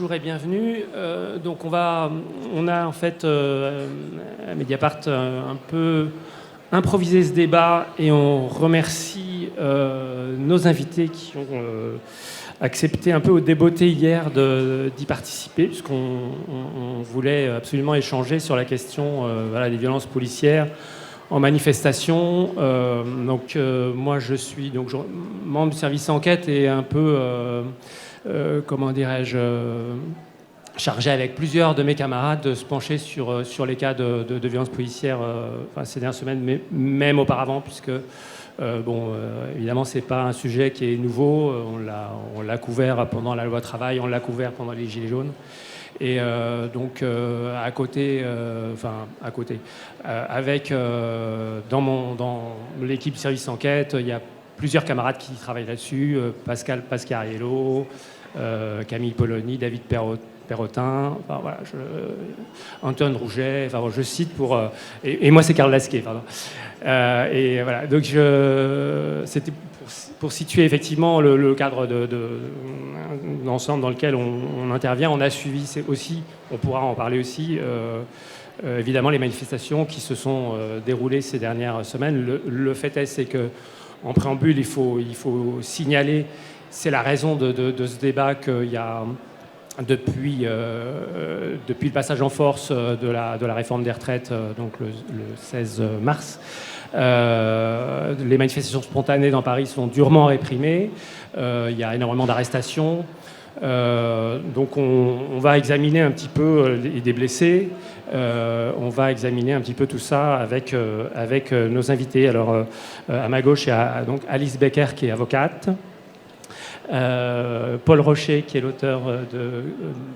bonjour et bienvenue. Donc on a en fait à Mediapart un peu improvisé ce débat et on remercie nos invités qui ont accepté un peu au débeauté hier d'y participer, puisqu'on voulait absolument échanger sur la question des violences policières en manifestation. Moi je suis membre du service enquête et un peu chargé avec plusieurs de mes camarades de se pencher sur les cas de violences policières ces dernières semaines, mais même auparavant, puisque évidemment c'est pas un sujet qui est nouveau. On l'a couvert pendant la loi travail, on l'a couvert pendant les Gilets jaunes. Et dans l'équipe service enquête, il y a plusieurs camarades qui travaillent là-dessus, Pascal Pascariello, Camille Polony, David Perrotin, Antoine Rouget, je cite et moi c'est Karl Lasquet, pardon. Donc c'était pour situer effectivement le cadre de l'ensemble dans lequel on intervient. On a suivi aussi, on pourra en parler aussi, évidemment les manifestations qui se sont déroulées ces dernières semaines. Le fait est, c'est que en préambule, il faut signaler, c'est la raison de ce débat, qu'il y a depuis le passage en force de la réforme des retraites, donc le 16 mars, les manifestations spontanées dans Paris sont durement réprimées. Il y a énormément d'arrestations. Donc on va examiner un petit peu des blessés. On va examiner un petit peu tout ça avec nos invités. Alors à ma gauche, il y a donc Alice Becker qui est avocate. Paul Rocher, qui est l'auteur de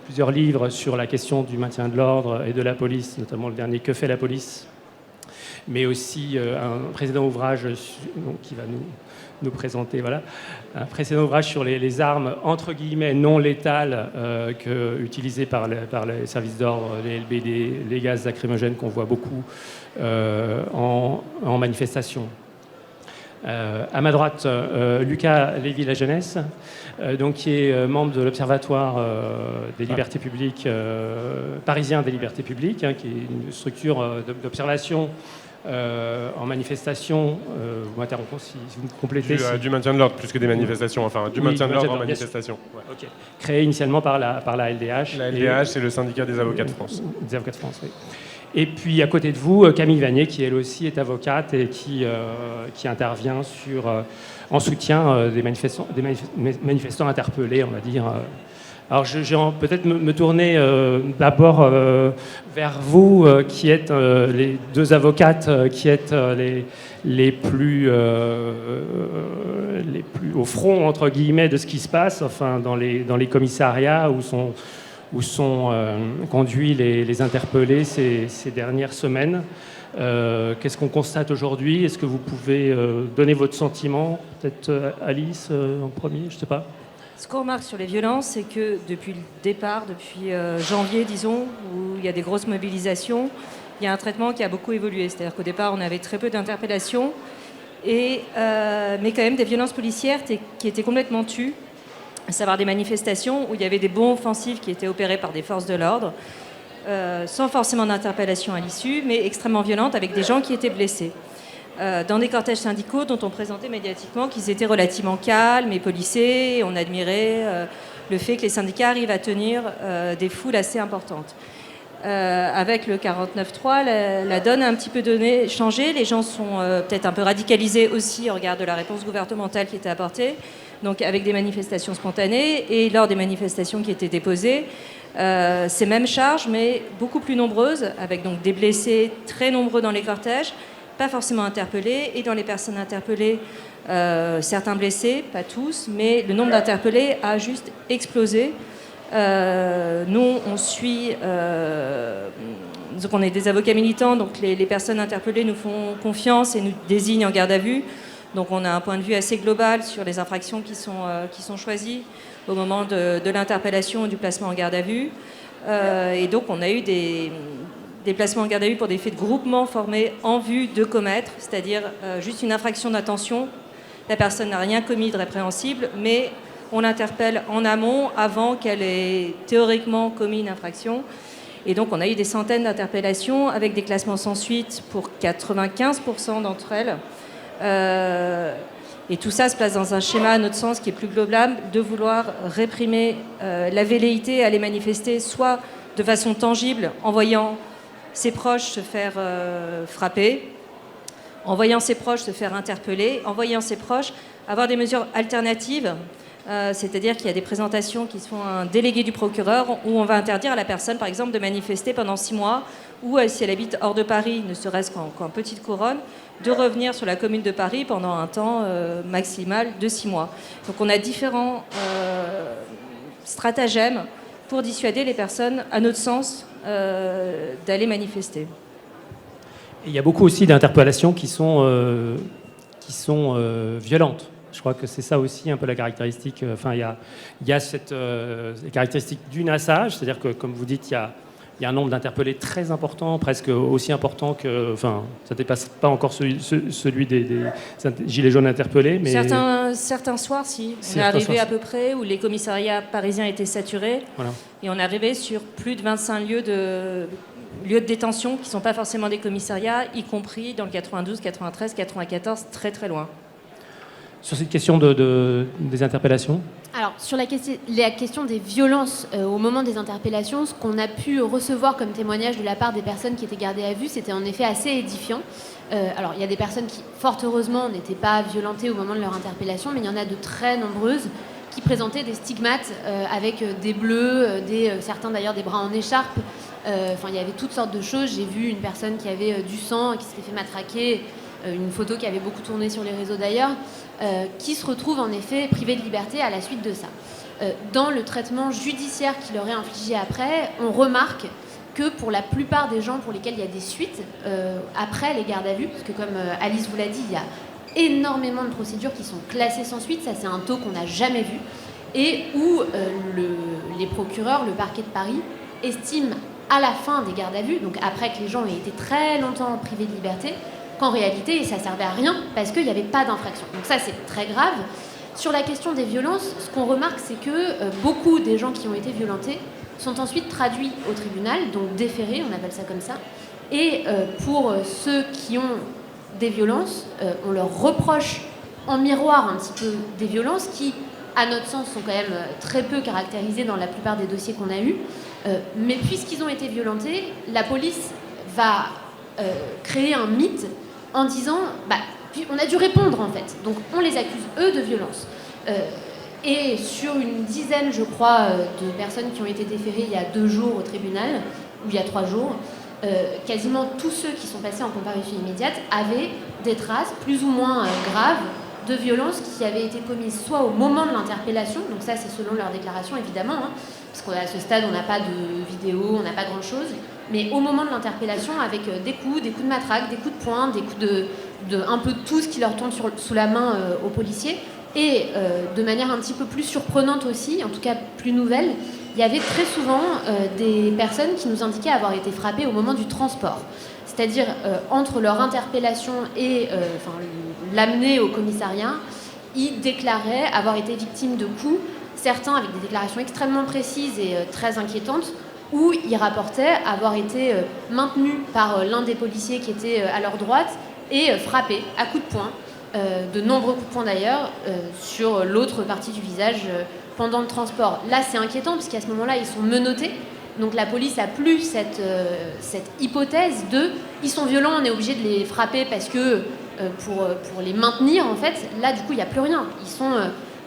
plusieurs livres sur la question du maintien de l'ordre et de la police, notamment le dernier « Que fait la police ?», mais aussi un précédent ouvrage qui va nous présenter, un précédent ouvrage sur les armes entre guillemets non létales utilisées par les services d'ordre, les LBD, les gaz lacrymogènes qu'on voit beaucoup en manifestation. À ma droite, Lucas Lévy-La Jeunesse, qui est membre de l'Observatoire des libertés publiques, parisien des libertés publiques, qui est une structure d'observation en manifestation. Vous m'interrompez si vous me complétez. Du maintien de l'ordre, plus que des manifestations, du maintien de l'ordre en manifestation. Ouais. Okay. Créé initialement par la LDH. La LDH, c'est le syndicat des avocats de France. Des avocats de France, oui. Et puis à côté de vous, Camille Vanier, qui elle aussi est avocate et qui intervient en soutien des manifestants interpellés, on va dire. Alors je vais peut-être me tourner d'abord vers vous, qui êtes les deux avocates, qui êtes les plus au front, entre guillemets, de ce qui se passe, dans les commissariats où sont conduits les interpellés ces dernières semaines. Qu'est-ce qu'on constate aujourd'hui ? Est-ce que vous pouvez donner votre sentiment ? Peut-être Alice en premier, je ne sais pas. Ce qu'on remarque sur les violences, c'est que depuis le départ, depuis janvier, disons, où il y a des grosses mobilisations, il y a un traitement qui a beaucoup évolué. C'est-à-dire qu'au départ, on avait très peu d'interpellations, mais quand même des violences policières qui étaient complètement tues, à savoir des manifestations où il y avait des bombes offensives qui étaient opérées par des forces de l'ordre, sans forcément d'interpellation à l'issue, mais extrêmement violentes, avec des gens qui étaient blessés. Dans des cortèges syndicaux dont on présentait médiatiquement qu'ils étaient relativement calmes et policés. On admirait le fait que les syndicats arrivent à tenir des foules assez importantes. Avec le 49.3, la donne a un petit peu changé. Les gens sont peut-être un peu radicalisés aussi au regard de la réponse gouvernementale qui était apportée, donc avec des manifestations spontanées. Et lors des manifestations qui étaient déposées, ces mêmes charges, mais beaucoup plus nombreuses, avec donc des blessés très nombreux dans les cortèges, pas forcément interpellés, et dans les personnes interpellées, certains blessés, pas tous, mais le nombre d'interpellés a juste explosé. Nous, on suit, donc on est des avocats militants, donc les personnes interpellées nous font confiance et nous désignent en garde à vue. Donc on a un point de vue assez global sur les infractions qui sont choisies au moment de l'interpellation et du placement en garde à vue. Et donc on a eu des placements en garde à vue pour des faits de groupement formés en vue de commettre, c'est-à-dire juste une infraction d'intention. La personne n'a rien commis de répréhensible, mais on l'interpelle en amont, avant qu'elle ait théoriquement commis une infraction. Et donc, on a eu des centaines d'interpellations avec des classements sans suite pour 95% d'entre elles. Et tout ça se place dans un schéma, à notre sens, qui est plus global, de vouloir réprimer la velléité à aller manifester, soit de façon tangible, en voyant ses proches se faire frapper, en voyant ses proches se faire interpeller, en voyant ses proches avoir des mesures alternatives. C'est-à-dire qu'il y a des présentations qui sont un délégué du procureur où on va interdire à la personne, par exemple, de manifester pendant 6 mois ou si elle habite hors de Paris, ne serait-ce qu'en petite couronne, de revenir sur la commune de Paris pendant un temps maximal de 6 mois. Donc on a différents stratagèmes pour dissuader les personnes, à notre sens, d'aller manifester. Et il y a beaucoup aussi d'interpellations qui sont violentes. Je crois que c'est ça aussi un peu la caractéristique. Enfin, il y a cette caractéristique du nassage, c'est-à-dire que, comme vous dites, il y a un nombre d'interpellés très important, presque aussi important que... Enfin, ça ne dépasse pas encore celui des gilets jaunes interpellés, mais... Certains soirs, si. On est arrivé à peu près où les commissariats parisiens étaient saturés. Voilà. Et on est arrivé sur plus de 25 lieux de détention qui ne sont pas forcément des commissariats, y compris dans le 92, 93, 94, très très loin. Sur cette question des interpellations ? Alors, sur la question des violences au moment des interpellations, ce qu'on a pu recevoir comme témoignage de la part des personnes qui étaient gardées à vue, c'était en effet assez édifiant. Alors, il y a des personnes qui, fort heureusement, n'étaient pas violentées au moment de leur interpellation, mais il y en a de très nombreuses qui présentaient des stigmates avec des bleus, certains d'ailleurs des bras en écharpe. Enfin, il y avait toutes sortes de choses. J'ai vu une personne qui avait du sang, qui s'était fait matraquer, une photo qui avait beaucoup tourné sur les réseaux d'ailleurs, qui se retrouve en effet privée de liberté à la suite de ça. Dans le traitement judiciaire qui leur est infligé après, on remarque que pour la plupart des gens pour lesquels il y a des suites après les gardes à vue, parce que comme Alice vous l'a dit, il y a énormément de procédures qui sont classées sans suite, ça c'est un taux qu'on n'a jamais vu, et où les procureurs, le parquet de Paris, estiment à la fin des gardes à vue, donc après que les gens aient été très longtemps privés de liberté, qu'en réalité, ça ne servait à rien parce qu'il n'y avait pas d'infraction. Donc ça, c'est très grave. Sur la question des violences, ce qu'on remarque, c'est que beaucoup des gens qui ont été violentés sont ensuite traduits au tribunal, donc déférés, on appelle ça comme ça. Et pour ceux qui ont des violences, on leur reproche en miroir un petit peu des violences qui, à notre sens, sont quand même très peu caractérisées dans la plupart des dossiers qu'on a eus. Mais puisqu'ils ont été violentés, la police va créer un mythe en disant on a dû répondre en fait. Donc on les accuse eux de violence. Et sur une dizaine, je crois, de personnes qui ont été déférées il y a 2 jours au tribunal, ou il y a 3 jours, quasiment tous ceux qui sont passés en comparution immédiate avaient des traces plus ou moins graves de violences qui avaient été commises soit au moment de l'interpellation, donc ça c'est selon leur déclaration évidemment, parce qu'à ce stade on n'a pas de vidéo, on n'a pas grand chose, mais au moment de l'interpellation avec des coups de matraque, des coups de poing, des coups de un peu de tout ce qui leur tombe sous la main aux policiers, et de manière un petit peu plus surprenante aussi, en tout cas plus nouvelle, il y avait très souvent des personnes qui nous indiquaient avoir été frappées au moment du transport. C'est-à-dire entre leur interpellation et l'amener au commissariat, ils déclaraient avoir été victimes de coups, certains avec des déclarations extrêmement précises et très inquiétantes, où ils rapportaient avoir été maintenus par l'un des policiers qui était à leur droite et frappés à coups de poing, de nombreux coups de poing d'ailleurs, sur l'autre partie du visage pendant le transport. Là, c'est inquiétant parce qu'à ce moment-là, ils sont menottés. Donc la police a plus cette hypothèse de ils sont violents, on est obligé de les frapper parce que pour les maintenir en fait, là du coup il n'y a plus rien. Ils sont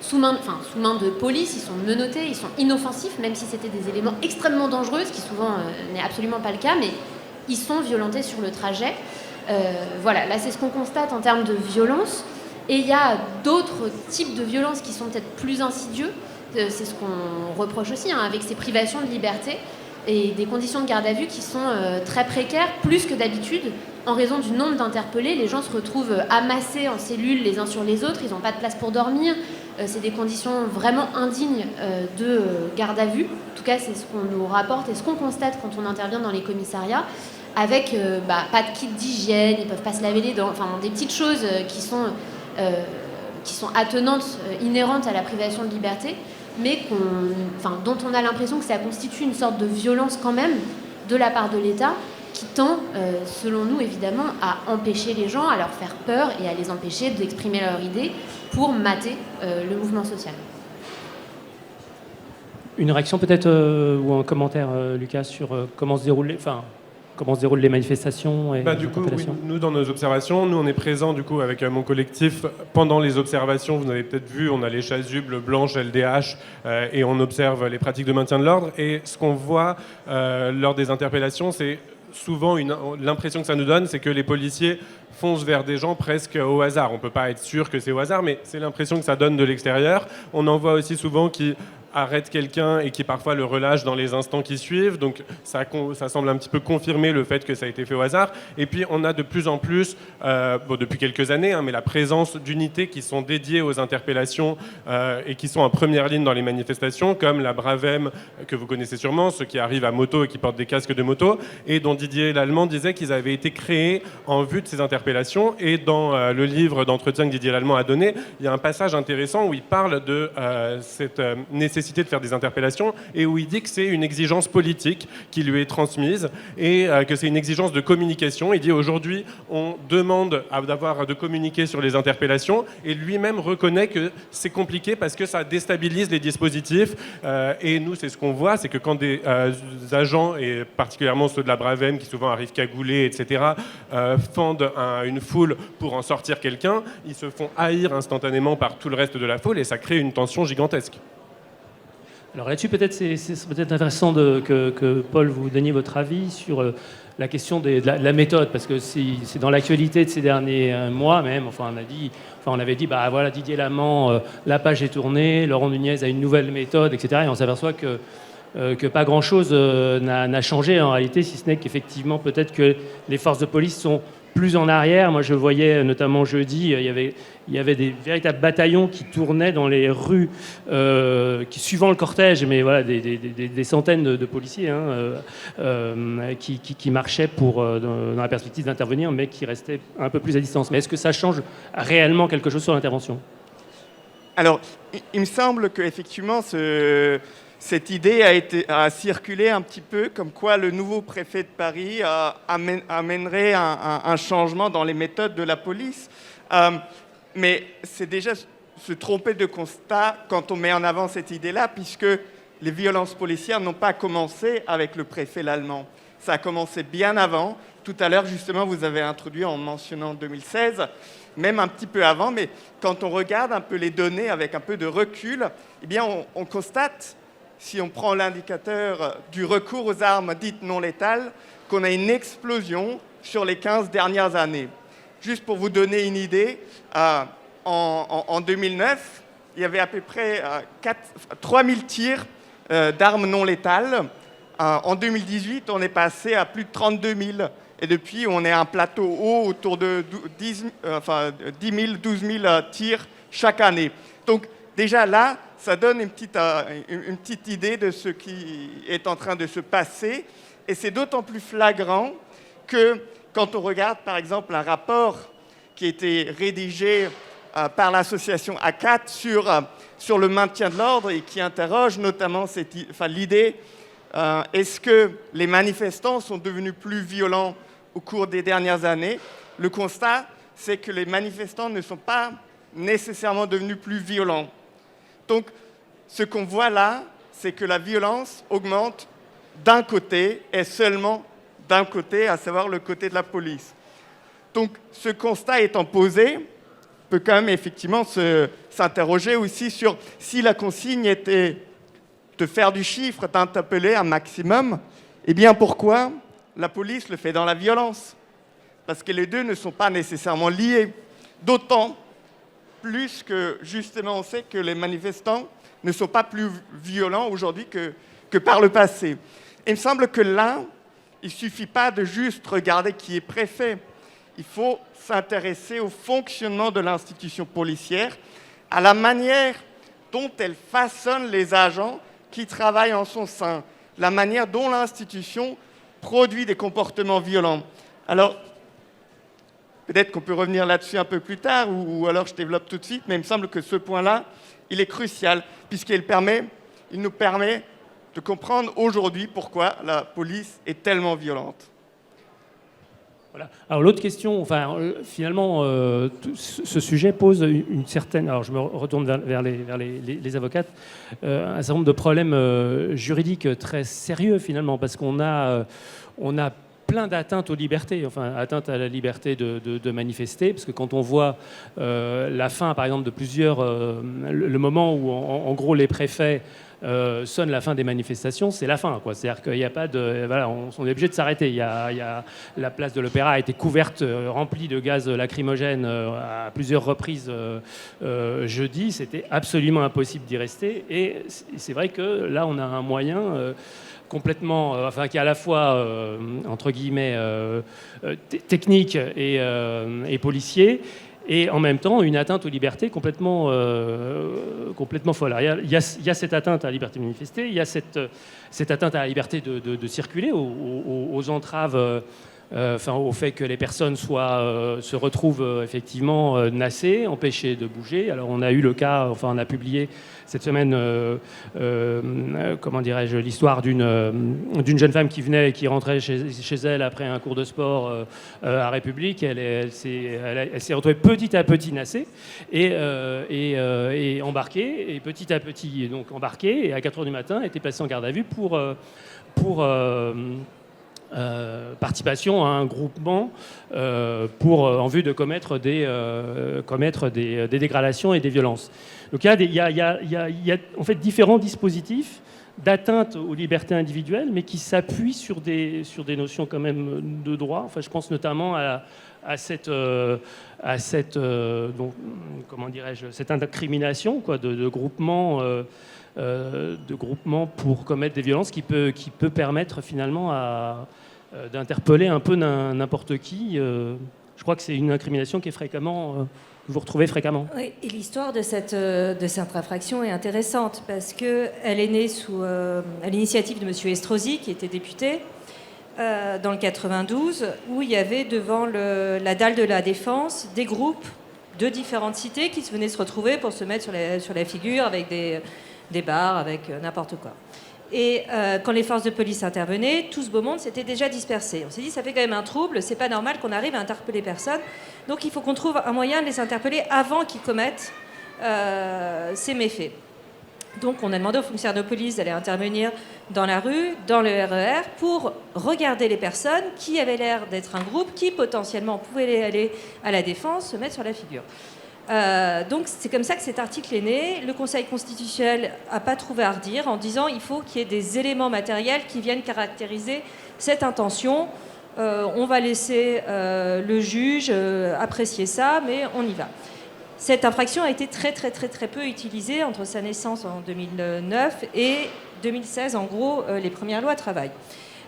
sous main de police, ils sont menottés, ils sont inoffensifs, même si c'était des éléments extrêmement dangereux, ce qui souvent n'est absolument pas le cas, mais ils sont violentés sur le trajet. Voilà, là c'est ce qu'on constate en termes de violence. Et il y a d'autres types de violences qui sont peut-être plus insidieux. C'est ce qu'on reproche aussi, avec ces privations de liberté et des conditions de garde à vue qui sont très précaires, plus que d'habitude. En raison du nombre d'interpellés, les gens se retrouvent amassés en cellules les uns sur les autres, ils n'ont pas de place pour dormir. C'est des conditions vraiment indignes de garde à vue. En tout cas, c'est ce qu'on nous rapporte et ce qu'on constate quand on intervient dans les commissariats, avec pas de kit d'hygiène, ils ne peuvent pas se laver les dents, enfin des petites choses qui sont qui sont attenantes, inhérentes à la privation de liberté, mais dont on a l'impression que ça constitue une sorte de violence quand même de la part de l'État, qui tend, selon nous évidemment, à empêcher les gens, à leur faire peur et à les empêcher d'exprimer leurs idées pour mater le mouvement social. Une réaction peut-être ou un commentaire, Lucas, sur comment se déroulent les manifestations et du coup, oui, nous, dans nos observations, nous, on est présents du coup avec mon collectif pendant les observations. Vous avez peut-être vu, on a les chasubles blanches LDH et on observe les pratiques de maintien de l'ordre. Et ce qu'on voit lors des interpellations, c'est souvent l'impression que ça nous donne, c'est que les policiers foncent vers des gens presque au hasard. On ne peut pas être sûr que c'est au hasard, mais c'est l'impression que ça donne de l'extérieur. On en voit aussi souvent qui arrête quelqu'un et qui parfois le relâche dans les instants qui suivent. Donc ça semble un petit peu confirmer le fait que ça a été fait au hasard. Et puis on a de plus en plus, depuis quelques années, mais la présence d'unités qui sont dédiées aux interpellations et qui sont en première ligne dans les manifestations, comme la Bravem, que vous connaissez sûrement, ceux qui arrivent à moto et qui portent des casques de moto, et dont Didier Lallemand disait qu'ils avaient été créés en vue de ces interpellations. Et dans le livre d'entretien que Didier Lallemand a donné, il y a un passage intéressant où il parle de cette nécessité de faire des interpellations et où il dit que c'est une exigence politique qui lui est transmise et que c'est une exigence de communication. Il dit aujourd'hui on demande de communiquer sur les interpellations et lui-même reconnaît que c'est compliqué parce que ça déstabilise les dispositifs et nous c'est ce qu'on voit, c'est que quand des agents et particulièrement ceux de la Bravem qui souvent arrivent cagoulés etc. Fendent une foule pour en sortir quelqu'un, ils se font haïr instantanément par tout le reste de la foule et ça crée une tension gigantesque. Alors là-dessus, peut-être c'est peut-être intéressant que Paul vous donniez votre avis sur la question de la méthode, parce que c'est dans l'actualité de ces derniers mois même. On avait dit, voilà, Didier Lallemand, la page est tournée, Laurent Nunez a une nouvelle méthode, etc. Et on s'aperçoit que pas grand-chose n'a changé en réalité, si ce n'est qu'effectivement peut-être que les forces de police sont plus en arrière. Moi, je voyais notamment jeudi, il y avait des véritables bataillons qui tournaient dans les rues, suivant le cortège, mais voilà, des centaines de policiers qui marchaient dans la perspective d'intervenir, mais qui restaient un peu plus à distance. Mais est-ce que ça change réellement quelque chose sur l'intervention ? Alors, il me semble qu'effectivement, cette idée a circulé un petit peu, comme quoi le nouveau préfet de Paris amènerait un changement dans les méthodes de la police. Mais c'est déjà se tromper de constat quand on met en avant cette idée-là, puisque les violences policières n'ont pas commencé avec le préfet Lallemand. Ça a commencé bien avant. Tout à l'heure, justement, vous avez introduit en mentionnant 2016, même un petit peu avant, mais quand on regarde un peu les données avec un peu de recul, eh bien, on constate, si on prend l'indicateur du recours aux armes dites non létales, qu'on a une explosion sur les 15 dernières années. Juste pour vous donner une idée, en 2009, il y avait à peu près 3000 tirs d'armes non létales. En 2018, on est passé à plus de 32 000. Et depuis, on est à un plateau haut autour de 10 000, 12 000 tirs chaque année. Donc déjà là, ça donne une petite idée de ce qui est en train de se passer. Et c'est d'autant plus flagrant que quand on regarde, par exemple, un rapport qui a été rédigé par l'association ACAT sur le maintien de l'ordre et qui interroge notamment l'idée est-ce que les manifestants sont devenus plus violents au cours des dernières années ? Le constat, c'est que les manifestants ne sont pas nécessairement devenus plus violents. Donc, ce qu'on voit là, c'est que la violence augmente d'un côté et seulement d'un côté, à savoir le côté de la police. Donc, ce constat étant posé, on peut quand même effectivement s'interroger aussi sur si la consigne était de faire du chiffre, d'interpeller un maximum, eh bien pourquoi la police le fait dans la violence ? Parce que les deux ne sont pas nécessairement liés. D'autant plus que, justement, on sait que les manifestants ne sont pas plus violents aujourd'hui que par le passé. Et il me semble que là, il ne suffit pas de juste regarder qui est préfet. Il faut s'intéresser au fonctionnement de l'institution policière, à la manière dont elle façonne les agents qui travaillent en son sein, la manière dont l'institution produit des comportements violents. Alors, Peut-être qu'on peut revenir là-dessus un peu plus tard, ou alors je développe tout de suite, mais il me semble que ce point-là, il est crucial, puisqu'il nous permet de comprendre aujourd'hui pourquoi la police est tellement violente. Voilà. Alors l'autre question, finalement, ce sujet pose une certaine... Alors je me retourne vers les avocates, un certain nombre de problèmes juridiques très sérieux finalement, parce qu'on a plein d'atteintes aux libertés, atteinte à la liberté de manifester, parce que quand on voit la fin, par exemple, de plusieurs... le moment où, en gros, les préfets sonne la fin des manifestations, c'est la fin, quoi. C'est-à-dire qu'il n'y a pas de... Voilà, on est obligé de s'arrêter. La place de l'Opéra a été couverte, remplie de gaz lacrymogène à plusieurs reprises jeudi. C'était absolument impossible d'y rester. Et c'est vrai que là, on a un moyen... complètement, qui est à la fois, entre guillemets, technique et policier, et en même temps une atteinte aux libertés complètement folle. Alors, il y a cette atteinte à la liberté de manifester, il y a cette atteinte à la liberté de circuler, aux entraves, au fait que les personnes se retrouvent effectivement nassées, empêchées de bouger. Alors on a eu le cas, on a publié cette semaine, comment dirais-je, l'histoire d'une jeune femme qui rentrait chez elle après un cours de sport à République. Elle s'est retrouvée petit à petit nassée et embarquée, et petit à petit donc embarquée, et à 4h du matin elle était placée en garde à vue pour participation à un groupement en vue de commettre des dégradations et des violences. Donc il y a en fait différents dispositifs d'atteinte aux libertés individuelles, mais qui s'appuient sur des notions quand même de droit. Je pense notamment à cette incrimination, quoi, de groupement pour commettre des violences qui peut permettre finalement d'interpeller un peu n'importe qui. Je crois que c'est une incrimination qui est vous retrouvez fréquemment. Oui, et l'histoire de cette infraction est intéressante parce qu'elle est née à l'initiative de M. Estrosi, qui était député, dans le 92, où il y avait devant la dalle de la Défense des groupes de différentes cités qui venaient se retrouver pour se mettre sur la figure avec des bars, avec n'importe quoi. Et quand les forces de police intervenaient, tout ce beau monde s'était déjà dispersé. On s'est dit, ça fait quand même un trouble, c'est pas normal qu'on arrive à interpeller personne. Donc il faut qu'on trouve un moyen de les interpeller avant qu'ils commettent ces méfaits. Donc on a demandé aux fonctionnaires de police d'aller intervenir dans la rue, dans le RER, pour regarder les personnes qui avaient l'air d'être un groupe qui potentiellement pouvait aller à la Défense, se mettre sur la figure. Donc c'est comme ça que cet article est né. Le Conseil constitutionnel n'a pas trouvé à redire en disant il faut qu'il y ait des éléments matériels qui viennent caractériser cette intention. On va laisser le juge apprécier ça, mais on y va. Cette infraction a été très très très très peu utilisée entre sa naissance en 2009 et 2016, en gros, les premières lois travail.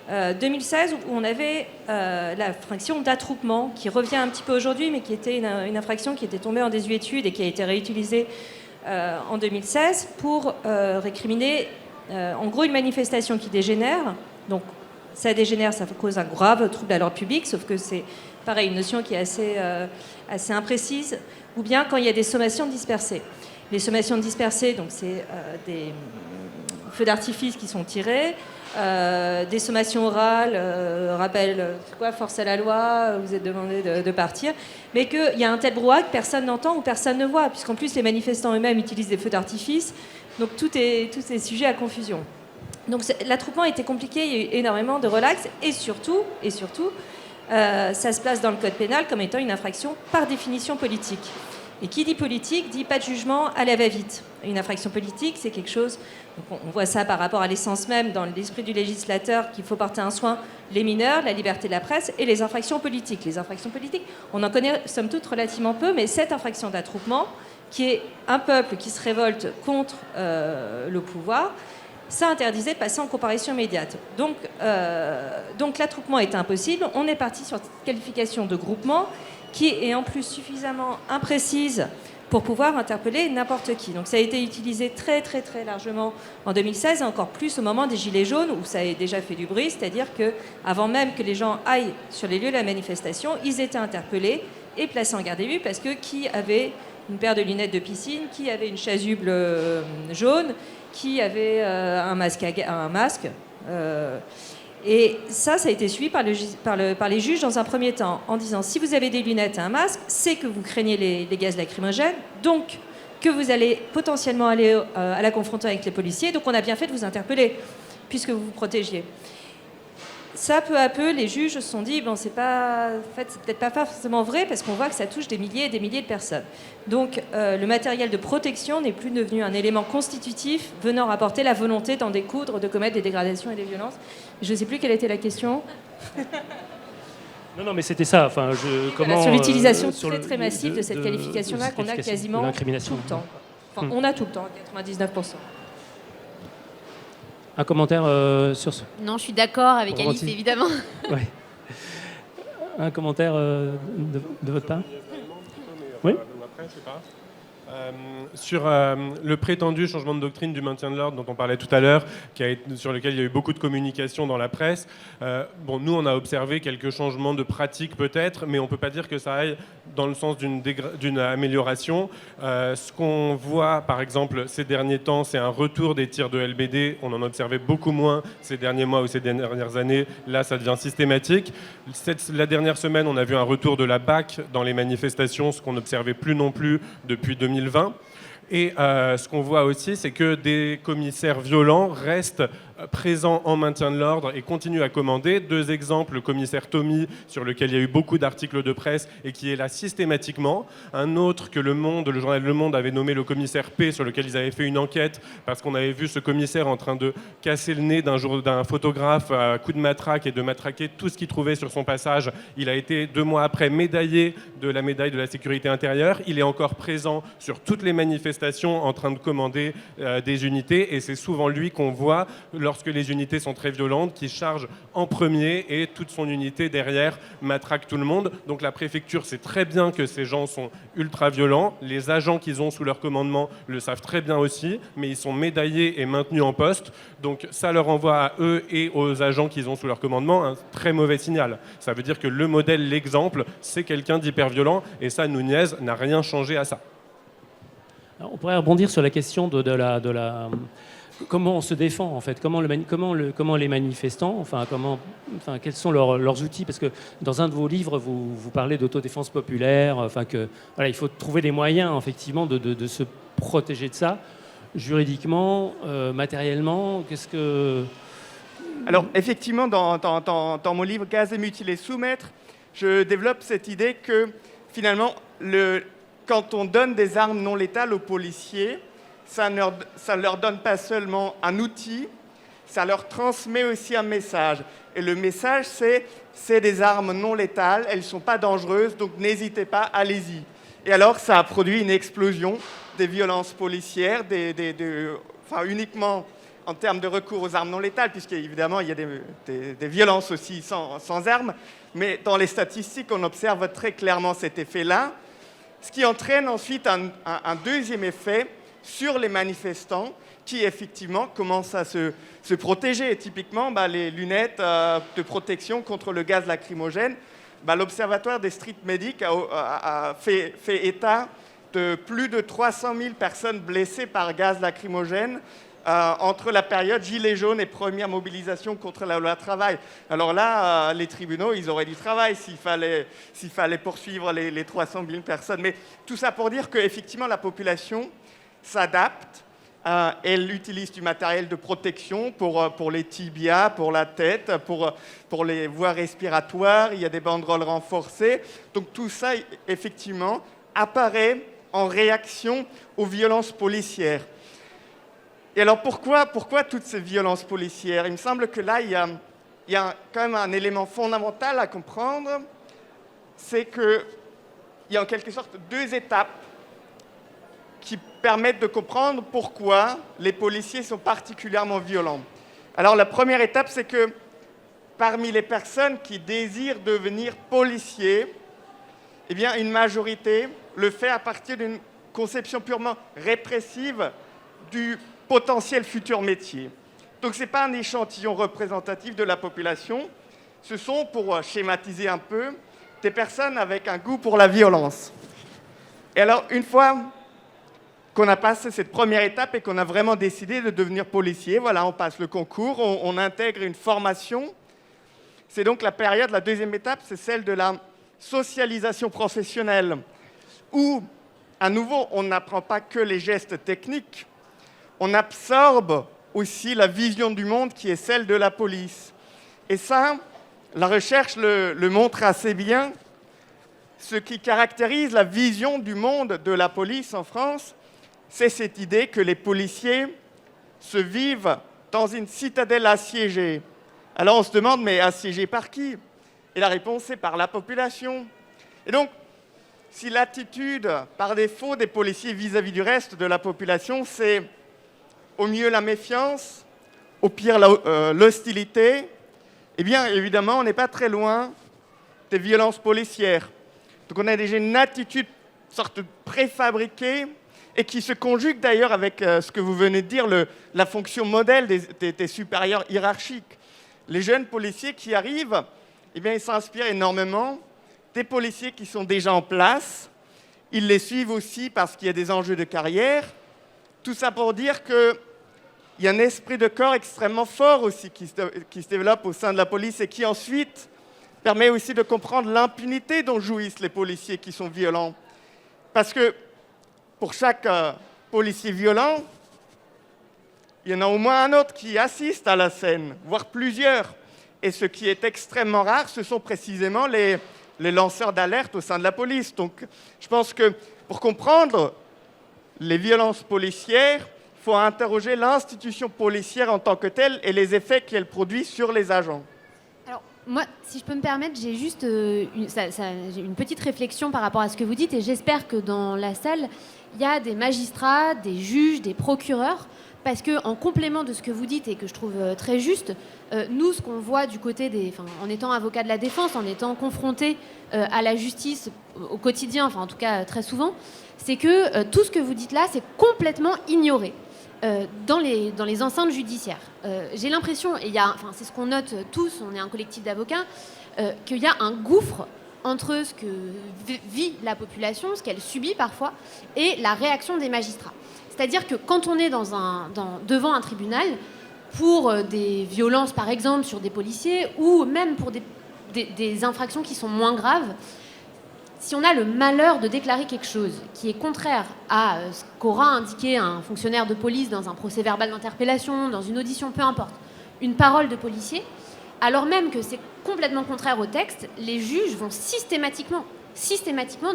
2016, où on avait l'infraction d'attroupement, qui revient un petit peu aujourd'hui, mais qui était une infraction qui était tombée en désuétude et qui a été réutilisée en 2016 pour récriminer, en gros, une manifestation qui dégénère. Donc, ça dégénère, ça cause un grave trouble à l'ordre public, sauf que c'est, pareil, une notion qui est assez imprécise, ou bien quand il y a des sommations dispersées. Les sommations dispersées, donc c'est des feux d'artifice qui sont tirés, des sommations orales, rappel, force à la loi, vous êtes demandé de partir, mais qu'il y a un tel brouhaha que personne n'entend ou personne ne voit, puisqu'en plus les manifestants eux-mêmes utilisent des feux d'artifice, donc tout est sujet à confusion. Donc l'attroupement était compliqué, il y a eu énormément de relax, et surtout, ça se place dans le code pénal comme étant une infraction par définition politique. Et qui dit politique dit pas de jugement à la va-vite. Une infraction politique, c'est quelque chose, donc on voit ça par rapport à l'essence même dans l'esprit du législateur, qu'il faut porter un soin, les mineurs, la liberté de la presse et les infractions politiques. Les infractions politiques, on en connaît somme toute relativement peu, mais cette infraction d'attroupement, qui est un peuple qui se révolte contre le pouvoir, ça interdisait de passer en comparution immédiate. Donc l'attroupement est impossible. On est parti sur cette qualification de groupement qui est en plus suffisamment imprécise pour pouvoir interpeller n'importe qui. Donc ça a été utilisé très très très largement en 2016 et encore plus au moment des Gilets jaunes où ça a déjà fait du bruit, c'est-à-dire qu'avant même que les gens aillent sur les lieux de la manifestation, ils étaient interpellés et placés en garde à vue parce que qui avait une paire de lunettes de piscine, qui avait une chasuble jaune, qui avait un masque. Et ça a été suivi par les juges dans un premier temps, en disant si vous avez des lunettes et un masque, c'est que vous craignez les gaz lacrymogènes, donc que vous allez potentiellement aller à la confrontation avec les policiers, donc on a bien fait de vous interpeller, puisque vous vous protégiez. Ça, peu à peu, les juges se sont dit, bon, c'est peut-être pas forcément vrai, parce qu'on voit que ça touche des milliers et des milliers de personnes. Donc, le matériel de protection n'est plus devenu un élément constitutif venant rapporter la volonté d'en découdre, de commettre des dégradations et des violences. Je ne sais plus quelle était la question. Non, mais c'était ça. Enfin, sur l'utilisation très massive de cette qualification-là qu'on a quasiment tout le temps. Enfin, on a tout le temps, 99%. Un commentaire sur ce... Non, je suis d'accord avec Alice, évidemment. Ouais. Un commentaire de votre part? Oui. Après, je sais pas. Sur le prétendu changement de doctrine du maintien de l'ordre dont on parlait tout à l'heure, sur lequel il y a eu beaucoup de communication dans la presse, nous on a observé quelques changements de pratique peut-être, mais on ne peut pas dire que ça aille dans le sens d'une amélioration. Ce qu'on voit par exemple ces derniers temps, c'est un retour des tirs de LBD. On en observait beaucoup moins ces derniers mois ou ces dernières années. Là, ça devient systématique. La dernière semaine, on a vu un retour de la BAC dans les manifestations, ce qu'on n'observait plus non plus depuis 2020. Et ce qu'on voit aussi, c'est que des commissaires violents restent présents en maintien de l'ordre et continuent à commander. 2 exemples, le commissaire Tommy, sur lequel il y a eu beaucoup d'articles de presse et qui est là systématiquement. Un autre que le journal Le Monde avait nommé le commissaire P, sur lequel ils avaient fait une enquête parce qu'on avait vu ce commissaire en train de casser le nez d'un photographe à coups de matraque et de matraquer tout ce qu'il trouvait sur son passage. Il a été 2 mois après médaillé de la médaille de la sécurité intérieure. Il est encore présent sur toutes les manifestations en train de commander des unités, et c'est souvent lui qu'on voit lorsque les unités sont très violentes, qui charge en premier et toute son unité derrière matraque tout le monde. Donc la préfecture sait très bien que ces gens sont ultra violents. Les agents qu'ils ont sous leur commandement le savent très bien aussi, mais ils sont médaillés et maintenus en poste. Donc ça leur envoie à eux et aux agents qu'ils ont sous leur commandement un très mauvais signal. Ça veut dire que le modèle, l'exemple, c'est quelqu'un d'hyper violent, et ça, Nunez n'a rien changé à ça. Alors, on pourrait rebondir sur la question de la comment on se défend en fait, comment les manifestants, quels sont leurs outils, parce que dans un de vos livres vous parlez d'autodéfense populaire, il faut trouver les moyens effectivement de se protéger de ça, juridiquement, matériellement, qu'est-ce que... Alors effectivement, dans mon livre Gaz et mutiler soumettre, je développe cette idée que finalement quand on donne des armes non létales aux policiers, ça ne leur donne pas seulement un outil, ça leur transmet aussi un message. Et le message, c'est des armes non létales, elles ne sont pas dangereuses, donc n'hésitez pas, allez-y. Et alors, ça a produit une explosion des violences policières, uniquement en termes de recours aux armes non létales, puisqu'évidemment, il y a des violences aussi sans armes. Mais dans les statistiques, on observe très clairement cet effet-là, ce qui entraîne ensuite un deuxième effet sur les manifestants qui, effectivement, commencent à se protéger. Et typiquement, les lunettes de protection contre le gaz lacrymogène, l'Observatoire des street medics a fait état de plus de 300 000 personnes blessées par gaz lacrymogène entre la période Gilets jaunes et première mobilisation contre la loi travail. Alors là, les tribunaux, ils auraient du travail s'il fallait poursuivre les 300 000 personnes. Mais tout ça pour dire qu'effectivement, la population s'adapte. Elle utilise du matériel de protection pour les tibias, pour la tête, pour les voies respiratoires. Il y a des banderoles renforcées. Donc tout ça, effectivement, apparaît en réaction aux violences policières. Et alors pourquoi toutes ces violences policières? Il me semble que là, il y a quand même un élément fondamental à comprendre, c'est qu'il y a en quelque sorte 2 étapes qui permettent de comprendre pourquoi les policiers sont particulièrement violents. Alors la première étape, c'est que parmi les personnes qui désirent devenir policiers, eh bien, une majorité le fait à partir d'une conception purement répressive du potentiel futur métier. Donc ce n'est pas un échantillon représentatif de la population, ce sont, pour schématiser un peu, des personnes avec un goût pour la violence. Et alors, une fois qu'on a passé cette première étape et qu'on a vraiment décidé de devenir policier, voilà, on passe le concours, on intègre une formation. C'est donc la période, la deuxième étape, c'est celle de la socialisation professionnelle, où, à nouveau, on n'apprend pas que les gestes techniques, on absorbe aussi la vision du monde qui est celle de la police. Et ça, la recherche le montre assez bien. Ce qui caractérise la vision du monde de la police en France, c'est cette idée que les policiers se vivent dans une citadelle assiégée. Alors on se demande, mais assiégée par qui? Et la réponse, c'est par la population. Et donc, si l'attitude, par défaut, des policiers vis-à-vis du reste de la population, c'est au mieux la méfiance, au pire l'hostilité, eh bien, évidemment, on n'est pas très loin des violences policières. Donc on a déjà une attitude, sorte de préfabriquée, et qui se conjugue d'ailleurs avec ce que vous venez de dire, la fonction modèle des supérieurs hiérarchiques. Les jeunes policiers qui arrivent, eh bien, ils s'inspirent énormément des policiers qui sont déjà en place. Ils les suivent aussi parce qu'il y a des enjeux de carrière. Tout ça pour dire qu'il y a un esprit de corps extrêmement fort aussi qui se développe au sein de la police et qui ensuite permet aussi de comprendre l'impunité dont jouissent les policiers qui sont violents. Parce que pour chaque policier violent, il y en a au moins un autre qui assiste à la scène, voire plusieurs. Et ce qui est extrêmement rare, ce sont précisément les lanceurs d'alerte au sein de la police. Donc je pense que pour comprendre les violences policières, il faut interroger l'institution policière en tant que telle et les effets qu'elle produit sur les agents. Alors, moi, si je peux me permettre, j'ai juste j'ai une petite réflexion par rapport à ce que vous dites, et j'espère que dans la salle, il y a des magistrats, des juges, des procureurs, parce qu'en complément de ce que vous dites et que je trouve très juste, nous, ce qu'on voit du côté en étant avocat de la défense, en étant confronté à la justice au quotidien, enfin en tout cas très souvent, c'est que tout ce que vous dites là, c'est complètement ignoré dans les enceintes judiciaires. J'ai l'impression, et c'est ce qu'on note tous, on est un collectif d'avocats, qu'il y a un gouffre entre ce que vit la population, ce qu'elle subit parfois, et la réaction des magistrats. C'est-à-dire que quand on est devant un tribunal, pour des violences par exemple sur des policiers, ou même pour des infractions qui sont moins graves, si on a le malheur de déclarer quelque chose qui est contraire à ce qu'aura indiqué un fonctionnaire de police dans un procès-verbal d'interpellation, dans une audition, peu importe, une parole de policier, alors même que c'est complètement contraire au texte, les juges vont systématiquement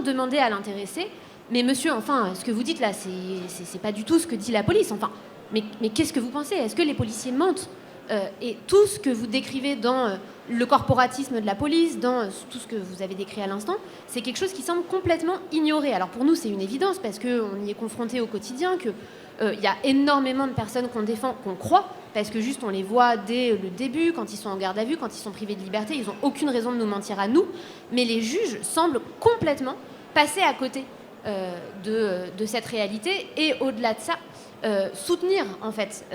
demander à l'intéressé « Mais monsieur, enfin, ce que vous dites là, c'est pas du tout ce que dit la police. Enfin, mais qu'est-ce que vous pensez? Est-ce que les policiers mentent ?» Et tout ce que vous décrivez dans le corporatisme de la police, dans tout ce que vous avez décrit à l'instant, c'est quelque chose qui semble complètement ignoré. Alors pour nous, c'est une évidence parce qu'on y est confronté au quotidien, qu'il y a énormément de personnes qu'on défend, qu'on croit, parce que juste on les voit dès le début, quand ils sont en garde à vue, quand ils sont privés de liberté, ils n'ont aucune raison de nous mentir à nous. Mais les juges semblent complètement passer à côté de cette réalité et au-delà de ça, soutenir en fait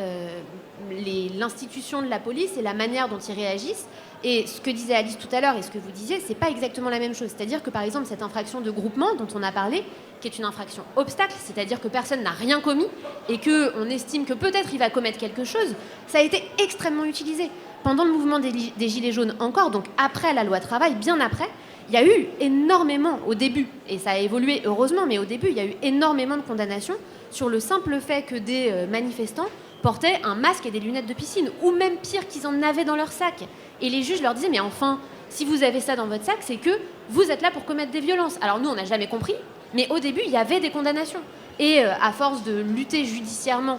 l'institution de la police et la manière dont ils réagissent. Et ce que disait Alice tout à l'heure et ce que vous disiez, c'est pas exactement la même chose. C'est-à-dire que par exemple cette infraction de groupement dont on a parlé, qui est une infraction obstacle, c'est-à-dire que personne n'a rien commis et qu'on estime que peut-être il va commettre quelque chose, ça a été extrêmement utilisé. Pendant le mouvement des Gilets jaunes encore, donc après la loi travail, bien après, il y a eu énormément, au début, et ça a évolué heureusement, mais au début, il y a eu énormément de condamnations sur le simple fait que des manifestants portaient un masque et des lunettes de piscine, ou même pire, qu'ils en avaient dans leur sac. Et les juges leur disaient, mais enfin, si vous avez ça dans votre sac, c'est que vous êtes là pour commettre des violences. Alors nous, on n'a jamais compris, mais au début, il y avait des condamnations. Et à force de lutter judiciairement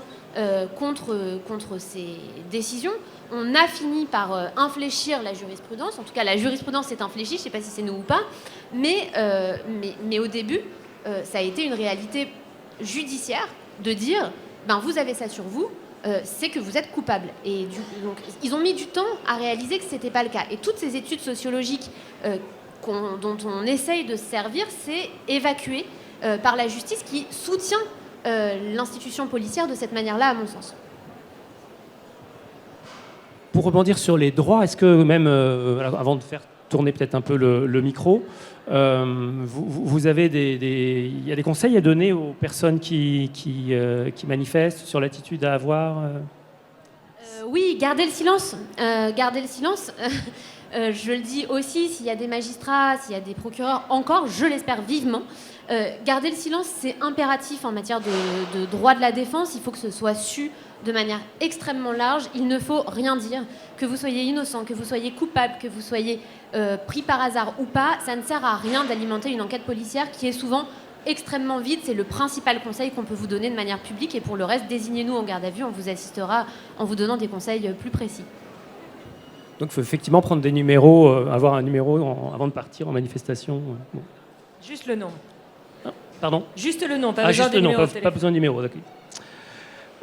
contre ces décisions, on a fini par infléchir la jurisprudence. En tout cas, la jurisprudence s'est infléchie, je ne sais pas si c'est nous ou pas, mais au début, ça a été une réalité judiciaire de dire, ben, vous avez ça sur vous, c'est que vous êtes coupable. Et donc, ils ont mis du temps à réaliser que ce n'était pas le cas. Et toutes ces études sociologiques dont on essaye de se servir, c'est évacué par la justice qui soutient l'institution policière de cette manière-là, à mon sens. Pour rebondir sur les droits, est-ce que même, avant de faire tourner peut-être un peu le micro. Vous avez il y a des conseils à donner aux personnes qui manifestent sur l'attitude à avoir Oui, gardez le silence. Gardez le silence. Je le dis aussi, s'il y a des magistrats, s'il y a des procureurs encore, je l'espère vivement. Garder le silence, c'est impératif en matière de droit de la défense. Il faut que ce soit su de manière extrêmement large. Il ne faut rien dire. Que vous soyez innocent, que vous soyez coupable, que vous soyez pris par hasard ou pas, ça ne sert à rien d'alimenter une enquête policière qui est souvent extrêmement vide. C'est le principal conseil qu'on peut vous donner de manière publique. Et pour le reste, désignez-nous en garde à vue. On vous assistera en vous donnant des conseils plus précis. Donc il faut effectivement prendre des numéros, avoir un numéro avant de partir en manifestation. Bon. Juste le nom. Pardon ? Juste le nom, pas besoin juste de le nom, numéro de pas téléphone. besoin de numéro, d'accord.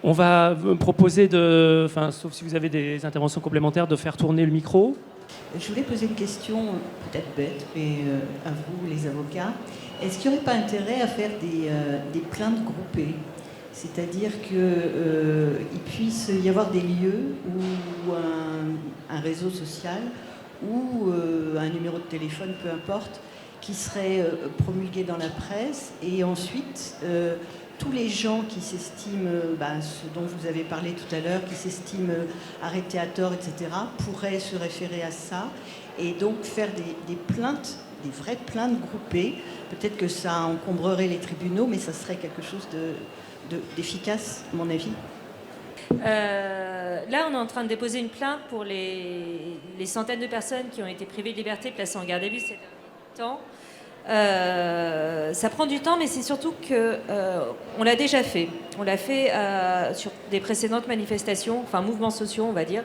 On va proposer sauf si vous avez des interventions complémentaires, de faire tourner le micro. Je voulais poser une question peut-être bête, mais à vous les avocats. Est-ce qu'il n'y aurait pas intérêt à faire des plaintes groupées ? C'est-à-dire qu'il puisse y avoir des lieux où un réseau social ou un numéro de téléphone, peu importe, qui serait promulgué dans la presse, et ensuite tous les gens qui s'estiment, ce dont vous avez parlé tout à l'heure, qui s'estiment arrêtés à tort, etc., pourraient se référer à ça et donc faire des plaintes, des vraies plaintes groupées. Peut-être que ça encombrerait les tribunaux, mais ça serait quelque chose d'efficace, à mon avis. Là, on est en train de déposer une plainte pour les centaines de personnes qui ont été privées de liberté, placées en garde à vue ces derniers temps. Ça prend du temps, mais c'est surtout qu'on l'a déjà fait. On l'a fait sur des précédentes manifestations, enfin mouvements sociaux, on va dire.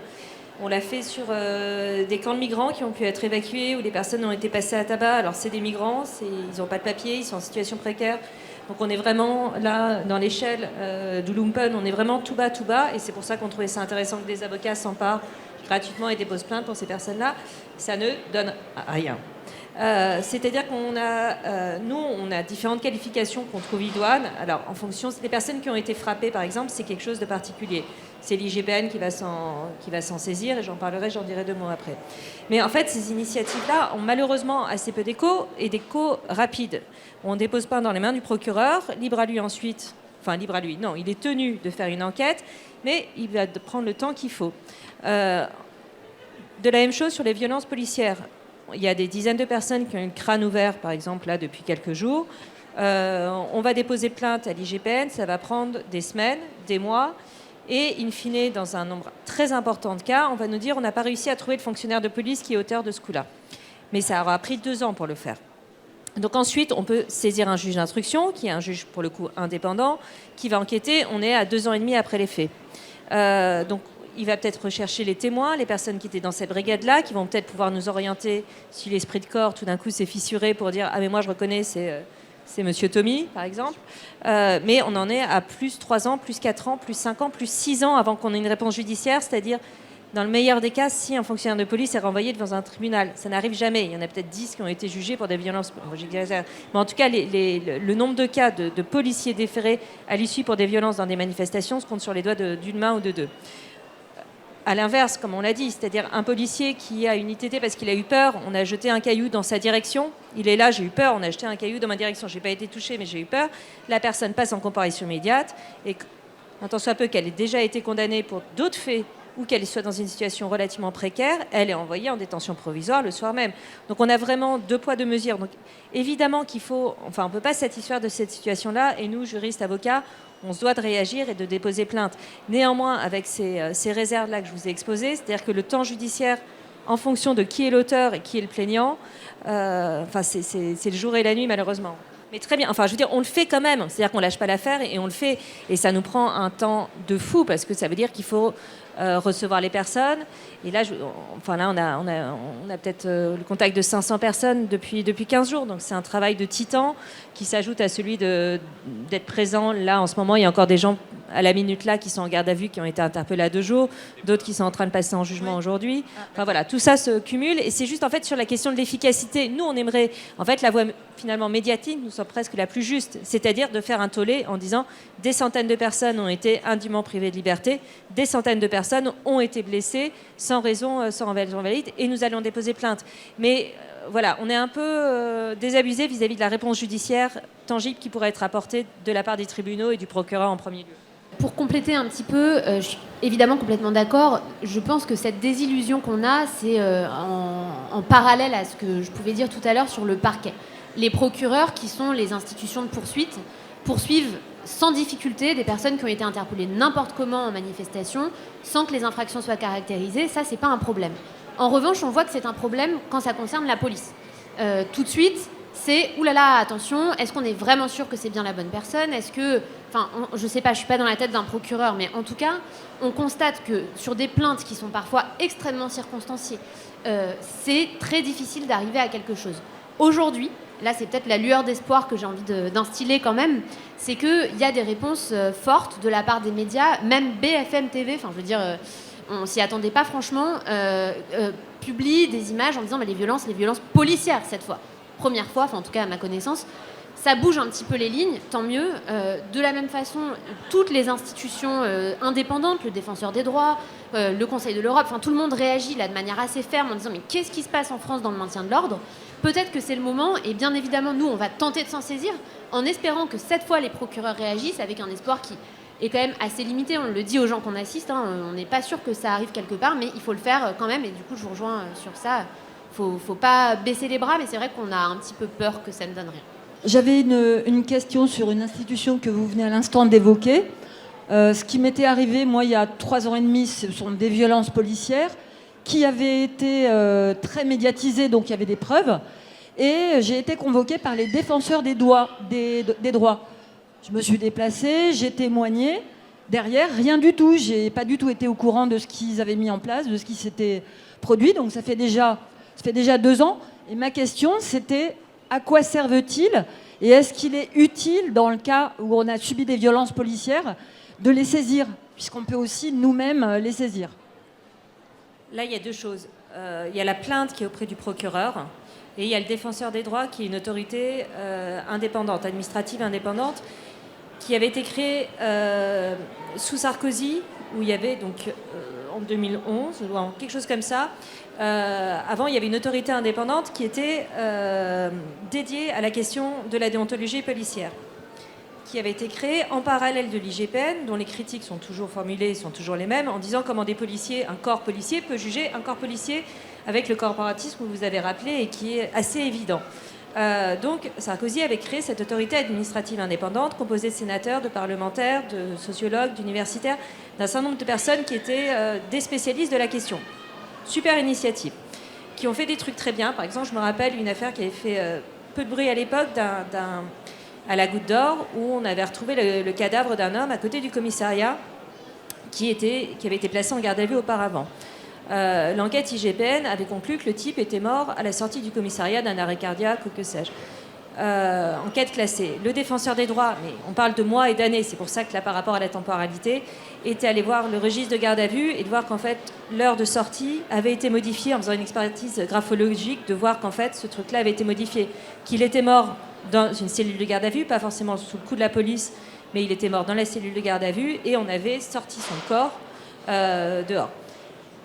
On l'a fait sur des camps de migrants qui ont pu être évacués, où les personnes ont été passées à tabac. Alors c'est des migrants, ils n'ont pas de papier, ils sont en situation précaire. Donc on est vraiment là, dans l'échelle du lumpen, on est vraiment tout bas, et c'est pour ça qu'on trouvait ça intéressant que des avocats s'emparent gratuitement et déposent plainte pour ces personnes-là. Ça ne donne rien. C'est-à-dire qu'on a, nous, on a différentes qualifications qu'on trouve idoines. Alors, en fonction des personnes qui ont été frappées, par exemple, c'est quelque chose de particulier. C'est l'IGPN qui va s'en saisir, et j'en dirai 2 mots après. Mais en fait, ces initiatives-là ont malheureusement assez peu d'écho, et d'écho rapides. On dépose pas dans les mains du procureur, libre à lui ensuite, enfin libre à lui, non, il est tenu de faire une enquête, mais il va prendre le temps qu'il faut. De la même chose sur les violences policières. Il y a des dizaines de personnes qui ont eu le crâne ouvert, par exemple, là, depuis quelques jours. On va déposer plainte à l'IGPN, ça va prendre des semaines, des mois, et in fine, dans un nombre très important de cas, on va nous dire on n'a pas réussi à trouver le fonctionnaire de police qui est auteur de ce coup-là. Mais ça aura pris 2 ans pour le faire. Donc ensuite, on peut saisir un juge d'instruction, qui est un juge, pour le coup, indépendant, qui va enquêter. On est à 2 ans et demi après les faits. Donc, il va peut-être rechercher les témoins, les personnes qui étaient dans cette brigade-là, qui vont peut-être pouvoir nous orienter si l'esprit de corps, tout d'un coup, s'est fissuré pour dire « Ah, mais moi, je reconnais, c'est Monsieur Tommy, par exemple. » Mais on en est à plus 3 ans, plus 4 ans, plus 5 ans, plus 6 ans avant qu'on ait une réponse judiciaire, c'est-à-dire, dans le meilleur des cas, si un fonctionnaire de police est renvoyé devant un tribunal. Ça n'arrive jamais. Il y en a peut-être 10 qui ont été jugés pour des violences. Moi, j'exagère. Mais en tout cas, le nombre de cas de policiers déférés à l'issue pour des violences dans des manifestations se compte sur les doigts d'une main ou de 2. À l'inverse, comme on l'a dit, c'est-à-dire un policier qui a une ITT parce qu'il a eu peur, on a jeté un caillou dans sa direction, il est là, j'ai eu peur, on a jeté un caillou dans ma direction, j'ai pas été touché mais j'ai eu peur, la personne passe en comparution immédiate, et tant soit peu qu'elle ait déjà été condamnée pour d'autres faits ou qu'elle soit dans une situation relativement précaire, elle est envoyée en détention provisoire le soir même. Donc on a vraiment 2 poids 2 mesures. Donc évidemment qu'il faut, on ne peut pas se satisfaire de cette situation-là, et nous, juristes, avocats, on se doit de réagir et de déposer plainte. Néanmoins, avec ces réserves-là que je vous ai exposées, c'est-à-dire que le temps judiciaire, en fonction de qui est l'auteur et qui est le plaignant, c'est le jour et la nuit, malheureusement. Mais très bien, enfin, je veux dire, on le fait quand même. C'est-à-dire qu'on lâche pas l'affaire et on le fait. Et ça nous prend un temps de fou, parce que ça veut dire qu'il faut recevoir les personnes. Et là, on a peut-être le contact de 500 personnes depuis 15 jours. Donc c'est un travail de titan qui s'ajoute à celui d'être présent. Là, en ce moment, il y a encore des gens à la minute là qui sont en garde à vue, qui ont été interpellés à 2 jours, d'autres qui sont en train de passer en jugement aujourd'hui. Enfin voilà, tout ça se cumule et c'est juste en fait sur la question de l'efficacité. Nous, on aimerait, en fait, la voie finalement médiatique nous soit presque la plus juste, c'est-à-dire de faire un tollé en disant des centaines de personnes ont été indûment privées de liberté, des centaines de personnes ont été blessées sans raison, sans raison valide, et nous allons déposer plainte. Mais voilà, on est un peu désabusé vis-à-vis de la réponse judiciaire tangible qui pourrait être apportée de la part des tribunaux et du procureur en premier lieu. Pour compléter un petit peu, je suis évidemment complètement d'accord. Je pense que cette désillusion qu'on a, c'est en parallèle à ce que je pouvais dire tout à l'heure sur le parquet. Les procureurs, qui sont les institutions de poursuite, poursuivent sans difficulté des personnes qui ont été interpellées n'importe comment en manifestation, sans que les infractions soient caractérisées. Ça, c'est pas un problème. En revanche, on voit que c'est un problème quand ça concerne la police. Tout de suite, c'est « oulala, attention, est-ce qu'on est vraiment sûr que c'est bien la bonne personne ? Est-ce que… » Enfin, je sais pas, je suis pas dans la tête d'un procureur, mais en tout cas, on constate que sur des plaintes qui sont parfois extrêmement circonstanciées, c'est très difficile d'arriver à quelque chose. Aujourd'hui, là c'est peut-être la lueur d'espoir que j'ai envie d'instiller quand même, c'est qu'il y a des réponses fortes de la part des médias, même BFM TV, enfin je veux dire, on s'y attendait pas franchement, publie des images en disant mais les violences policières cette fois. Première fois, enfin en tout cas à ma connaissance, ça bouge un petit peu les lignes, tant mieux. De la même façon, toutes les institutions indépendantes, le Défenseur des droits, le Conseil de l'Europe, enfin tout le monde réagit là de manière assez ferme en disant mais qu'est-ce qui se passe en France dans le maintien de l'ordre ? Peut-être que c'est le moment, et bien évidemment nous on va tenter de s'en saisir en espérant que cette fois les procureurs réagissent avec un espoir qui est quand même assez limité. On le dit aux gens qu'on assiste, hein, on n'est pas sûr que ça arrive quelque part, mais il faut le faire quand même, et du coup je vous rejoins sur ça. Faut pas baisser les bras, mais c'est vrai qu'on a un petit peu peur que ça ne donne rien. J'avais une question sur une institution que vous venez à l'instant d'évoquer. Ce qui m'était arrivé, moi, il y a 3 ans et demi, ce sont des violences policières qui avaient été très médiatisées, donc il y avait des preuves. Et j'ai été convoquée par les défenseurs des droits. Je me suis déplacée, j'ai témoigné. Derrière, rien du tout. J'ai pas du tout été au courant de ce qu'ils avaient mis en place, de ce qui s'était produit. Donc ça fait déjà 2 ans. Et ma question, c'était à quoi servent-ils ? Et est-ce qu'il est utile, dans le cas où on a subi des violences policières, de les saisir ? Puisqu'on peut aussi nous-mêmes les saisir. Là, il y a 2 choses. Il y a la plainte qui est auprès du procureur et il y a le défenseur des droits qui est une autorité indépendante, administrative indépendante, qui avait été créée sous Sarkozy, où il y avait donc en 2011, ou quelque chose comme ça. Avant, il y avait une autorité indépendante qui était dédiée à la question de la déontologie policière, qui avait été créée en parallèle de l'IGPN, dont les critiques sont toujours formulées, sont toujours les mêmes, en disant comment un corps policier peut juger un corps policier avec le corporatisme que vous avez rappelé et qui est assez évident. Donc Sarkozy avait créé cette autorité administrative indépendante composée de sénateurs, de parlementaires, de sociologues, d'universitaires, d'un certain nombre de personnes qui étaient des spécialistes de la question. Super initiative, qui ont fait des trucs très bien. Par exemple, je me rappelle une affaire qui avait fait peu de bruit à l'époque à la Goutte d'Or, où on avait retrouvé le cadavre d'un homme à côté du commissariat qui avait été placé en garde à vue auparavant. L'enquête IGPN avait conclu que le type était mort à la sortie du commissariat d'un arrêt cardiaque ou que sais-je. Enquête classée. Le défenseur des droits, mais on parle de mois et d'années, c'est pour ça que là, par rapport à la temporalité, était allé voir le registre de garde à vue et de voir qu'en fait, l'heure de sortie avait été modifiée en faisant une expertise graphologique, de voir qu'en fait, ce truc-là avait été modifié. Qu'il était mort dans une cellule de garde à vue, pas forcément sous le coup de la police, mais il était mort dans la cellule de garde à vue et on avait sorti son corps dehors.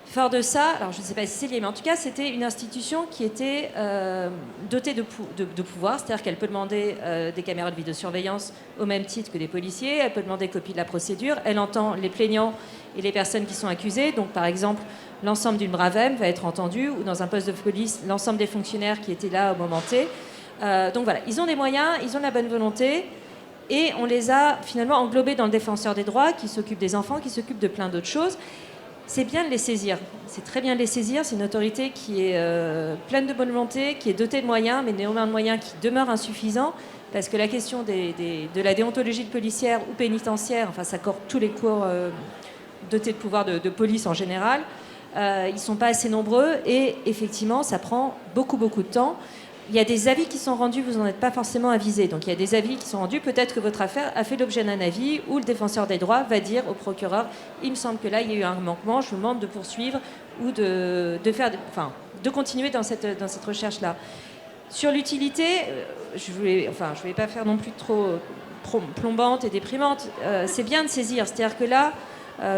Fort de ça, alors je ne sais pas si c'est lié, mais en tout cas, c'était une institution qui était dotée de pouvoir, c'est-à-dire qu'elle peut demander des caméras de vidéosurveillance au même titre que les policiers, elle peut demander copie de la procédure, elle entend les plaignants et les personnes qui sont accusées. Donc, par exemple, l'ensemble d'une Bravem va être entendu, ou dans un poste de police, l'ensemble des fonctionnaires qui étaient là au moment T. Donc voilà, ils ont des moyens, ils ont de la bonne volonté, et on les a finalement englobés dans le défenseur des droits, qui s'occupe des enfants, qui s'occupe de plein d'autres choses. C'est bien de les saisir, c'est très bien de les saisir, c'est une autorité qui est pleine de bonne volonté, qui est dotée de moyens, mais néanmoins de moyens qui demeurent insuffisants, parce que la question de la déontologie de policière ou pénitentiaire, enfin ça accorde tous les cours dotés de pouvoir de police en général, ils ne sont pas assez nombreux, et effectivement ça prend beaucoup de temps. il y a des avis qui sont rendus, vous n'en êtes pas forcément avisé. Donc il y a des avis qui sont rendus, peut-être que votre affaire a fait l'objet d'un avis où le défenseur des droits va dire au procureur, il me semble que là il y a eu un manquement, je vous demande de poursuivre ou de continuer dans cette recherche-là. Sur l'utilité, je ne vais pas faire non plus trop plombante et déprimante. C'est bien de saisir, c'est-à-dire que là,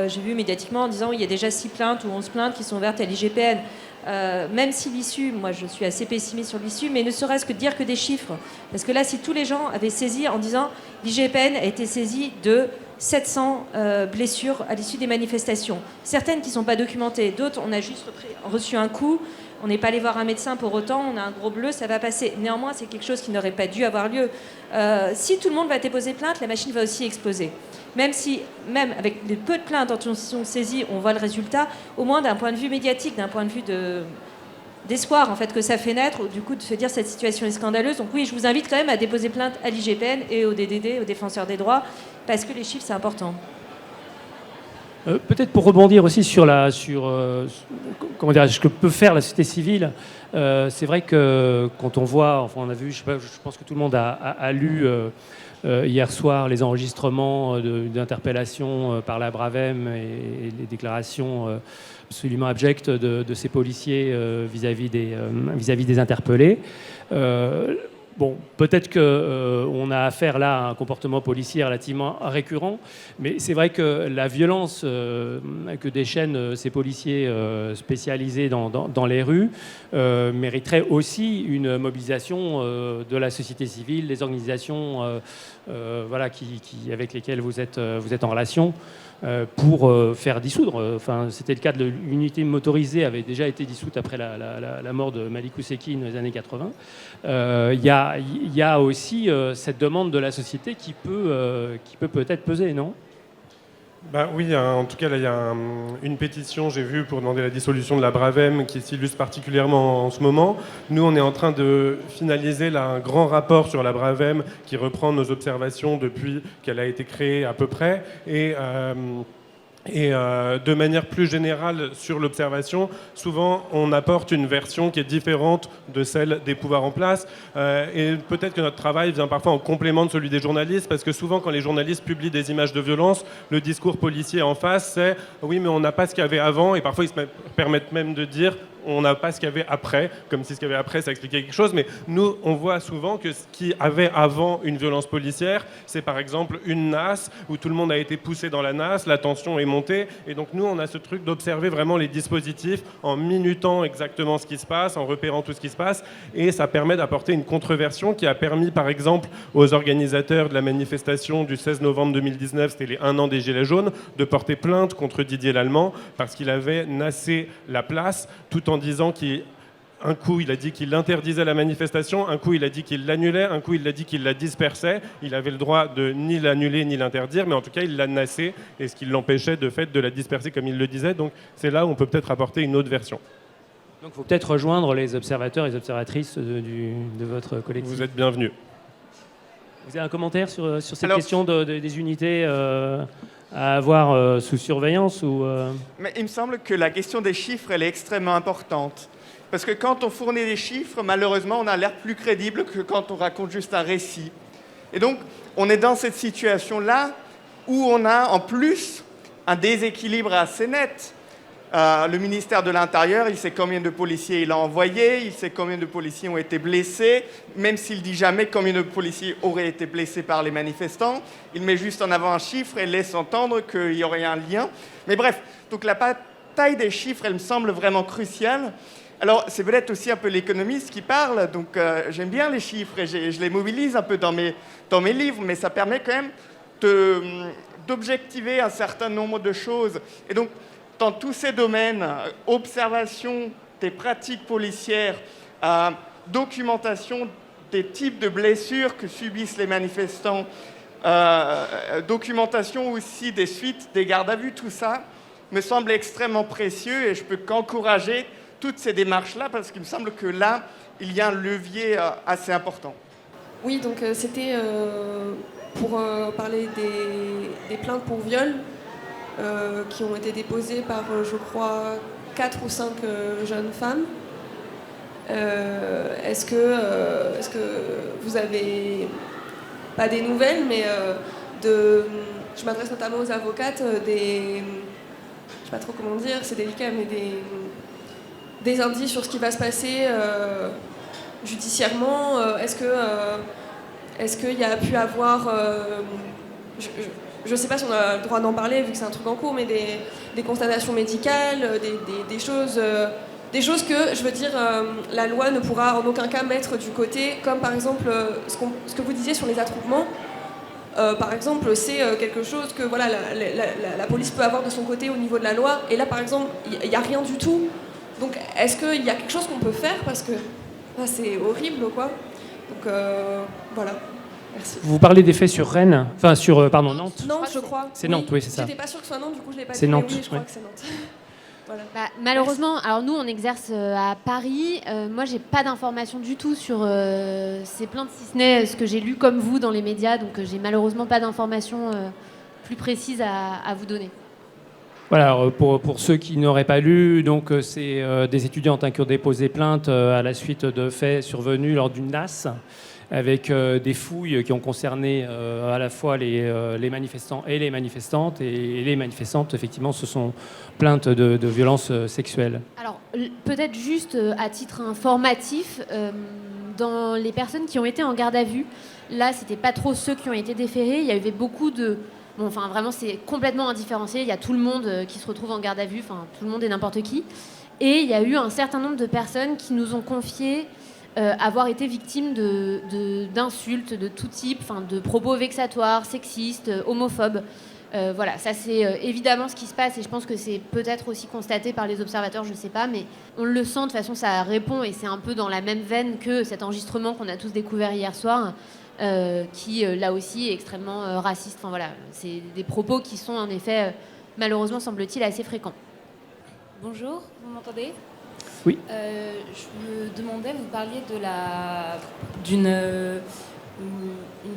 j'ai vu médiatiquement en disant il y a déjà 6 plaintes ou 11 plaintes qui sont ouvertes à l'IGPN. Même si l'issue, moi je suis assez pessimiste sur l'issue, mais ne serait-ce que dire que des chiffres. Parce que là, si tous les gens avaient saisi en disant l'IGPN a été saisie de 700 blessures à l'issue des manifestations, certaines qui ne sont pas documentées, d'autres on a juste reçu un coup, on n'est pas allé voir un médecin pour autant, on a un gros bleu, ça va passer. Néanmoins, c'est quelque chose qui n'aurait pas dû avoir lieu. Si tout le monde va déposer plainte, la machine va aussi exploser. Même avec les peu de plaintes dont on sont saisies, on voit le résultat, au moins d'un point de vue médiatique, d'un point de vue d'espoir en fait, que ça fait naître, du coup de se dire cette situation est scandaleuse. Donc oui, je vous invite quand même à déposer plainte à l'IGPN et au DDD, au défenseur des droits, parce que les chiffres, c'est important. Peut-être pour rebondir aussi sur comment dire, ce que peut faire la société civile. C'est vrai que quand on voit, enfin on a vu, je pense que tout le monde a lu hier soir les enregistrements d'interpellation par la Bravem et les déclarations absolument abjectes de ces policiers vis-à-vis des interpellés. Bon, peut-être qu'on a affaire là à un comportement policier relativement récurrent, mais c'est vrai que la violence que déchaînent ces policiers spécialisés dans les rues mériterait aussi une mobilisation de la société civile, des organisations avec lesquelles vous êtes en relation. Pour faire dissoudre. Enfin, c'était le cas de l'unité motorisée, avait déjà été dissoute après la mort de Malik Oussekine dans les années 80. Il y a aussi cette demande de la société qui peut peut-être peser, non ? Oui, en tout cas, là, il y a une pétition, j'ai vu, pour demander la dissolution de la Bravem qui s'illustre particulièrement en ce moment. Nous, on est en train de finaliser là, un grand rapport sur la Bravem qui reprend nos observations depuis qu'elle a été créée à peu près. Et de manière plus générale sur l'observation, souvent on apporte une version qui est différente de celle des pouvoirs en place. Et peut-être que notre travail vient parfois en complément de celui des journalistes, parce que souvent quand les journalistes publient des images de violence, le discours policier en face c'est « oui mais on n'a pas ce qu'il y avait avant » et parfois ils se permettent même de dire « on n'a pas ce qu'il y avait après », comme si ce qu'il y avait après ça expliquait quelque chose. Mais nous on voit souvent que ce qui avait avant une violence policière, c'est par exemple une nasse où tout le monde a été poussé dans la nasse, la tension est montée. Et donc nous on a ce truc d'observer vraiment les dispositifs en minutant exactement ce qui se passe, en repérant tout ce qui se passe, et ça permet d'apporter une contre-version qui a permis par exemple aux organisateurs de la manifestation du 16 novembre 2019, c'était les 1 an des Gilets jaunes, de porter plainte contre Didier Lallemand parce qu'il avait nassé la place tout en disant qu'un coup, il a dit qu'il interdisait la manifestation, un coup, il a dit qu'il l'annulait, un coup, il a dit qu'il la dispersait. Il avait le droit de ni l'annuler ni l'interdire, mais en tout cas, il l'a nassé, et ce qui l'empêchait de fait de la disperser comme il le disait. Donc c'est là où on peut peut-être apporter une autre version. Donc il faut peut-être rejoindre les observateurs et les observatrices de votre collectif. Vous êtes bienvenus. Vous avez un commentaire sur cette question des unités à avoir sous surveillance Mais il me semble que la question des chiffres, elle est extrêmement importante. Parce que quand on fournit des chiffres, malheureusement, on a l'air plus crédible que quand on raconte juste un récit. Et donc, on est dans cette situation-là où on a en plus un déséquilibre assez net. Le ministère de l'Intérieur, il sait combien de policiers il a envoyés, il sait combien de policiers ont été blessés, même s'il ne dit jamais combien de policiers auraient été blessés par les manifestants. Il met juste en avant un chiffre et laisse entendre qu'il y aurait un lien. Mais bref, donc la bataille des chiffres, elle me semble vraiment cruciale. Alors, c'est peut-être aussi un peu l'économiste qui parle, donc j'aime bien les chiffres et je les mobilise un peu dans mes livres, mais ça permet quand même d'objectiver un certain nombre de choses. Et donc, dans tous ces domaines, observation des pratiques policières, documentation des types de blessures que subissent les manifestants, documentation aussi des suites des gardes à vue, tout ça me semble extrêmement précieux et je peux qu'encourager toutes ces démarches-là parce qu'il me semble que là, il y a un levier assez important. Oui, donc c'était pour parler des plaintes pour viol qui ont été déposées par, je crois, 4 ou 5 jeunes femmes. Est-ce que vous avez, pas des nouvelles, mais je m'adresse notamment aux avocates, je sais pas trop comment dire, c'est délicat, mais des indices sur ce qui va se passer judiciairement. Est-ce qu'il y a pu avoir, je ne sais pas si on a le droit d'en parler vu que c'est un truc en cours, mais des constatations médicales, des choses que, je veux dire, la loi ne pourra en aucun cas mettre du côté, comme par exemple ce que vous disiez sur les attroupements. Par exemple, c'est quelque chose que voilà, la police peut avoir de son côté au niveau de la loi, et là par exemple, il n'y a rien du tout. Donc est-ce qu'il y a quelque chose qu'on peut faire, parce que c'est horrible, quoi. Donc voilà. Merci. Vous parlez des faits sur Rennes, enfin sur Nantes. Nantes, je crois. C'est Nantes, oui, c'est ça. J'étais pas sûre que ce soit Nantes, du coup je l'ai pas dit. C'est Nantes, oui, je crois ouais. que c'est Nantes. Voilà. Malheureusement, alors nous on exerce à Paris. Moi j'ai pas d'informations du tout sur ces plaintes, si ce n'est ce que j'ai lu comme vous dans les médias. Donc j'ai malheureusement pas d'informations plus précises à vous donner. Voilà, alors, pour ceux qui n'auraient pas lu, donc c'est des étudiantes qui ont déposé plainte à la suite de faits survenus lors d'une NAS, avec des fouilles qui ont concerné à la fois les manifestants et les manifestantes. Et les manifestantes, effectivement, se sont plaintes de violences sexuelles. Alors, peut-être juste à titre informatif, dans les personnes qui ont été en garde à vue, là, c'était pas trop ceux qui ont été déférés. Il y avait beaucoup de... Bon, enfin, vraiment, c'est complètement indifférencié. Il y a tout le monde qui se retrouve en garde à vue, enfin, tout le monde et n'importe qui. Et il y a eu un certain nombre de personnes qui nous ont confié avoir été victimes d'insultes de tout type, de propos vexatoires, sexistes, homophobes. Voilà, ça c'est évidemment ce qui se passe, et je pense que c'est peut-être aussi constaté par les observateurs, je sais pas, mais on le sent, de toute façon ça répond, et c'est un peu dans la même veine que cet enregistrement qu'on a tous découvert hier soir, qui là aussi est extrêmement raciste. Enfin voilà, c'est des propos qui sont en effet malheureusement, semble-t-il, assez fréquents. Bonjour, vous m'entendez ? Oui. Je me demandais, vous parliez d'une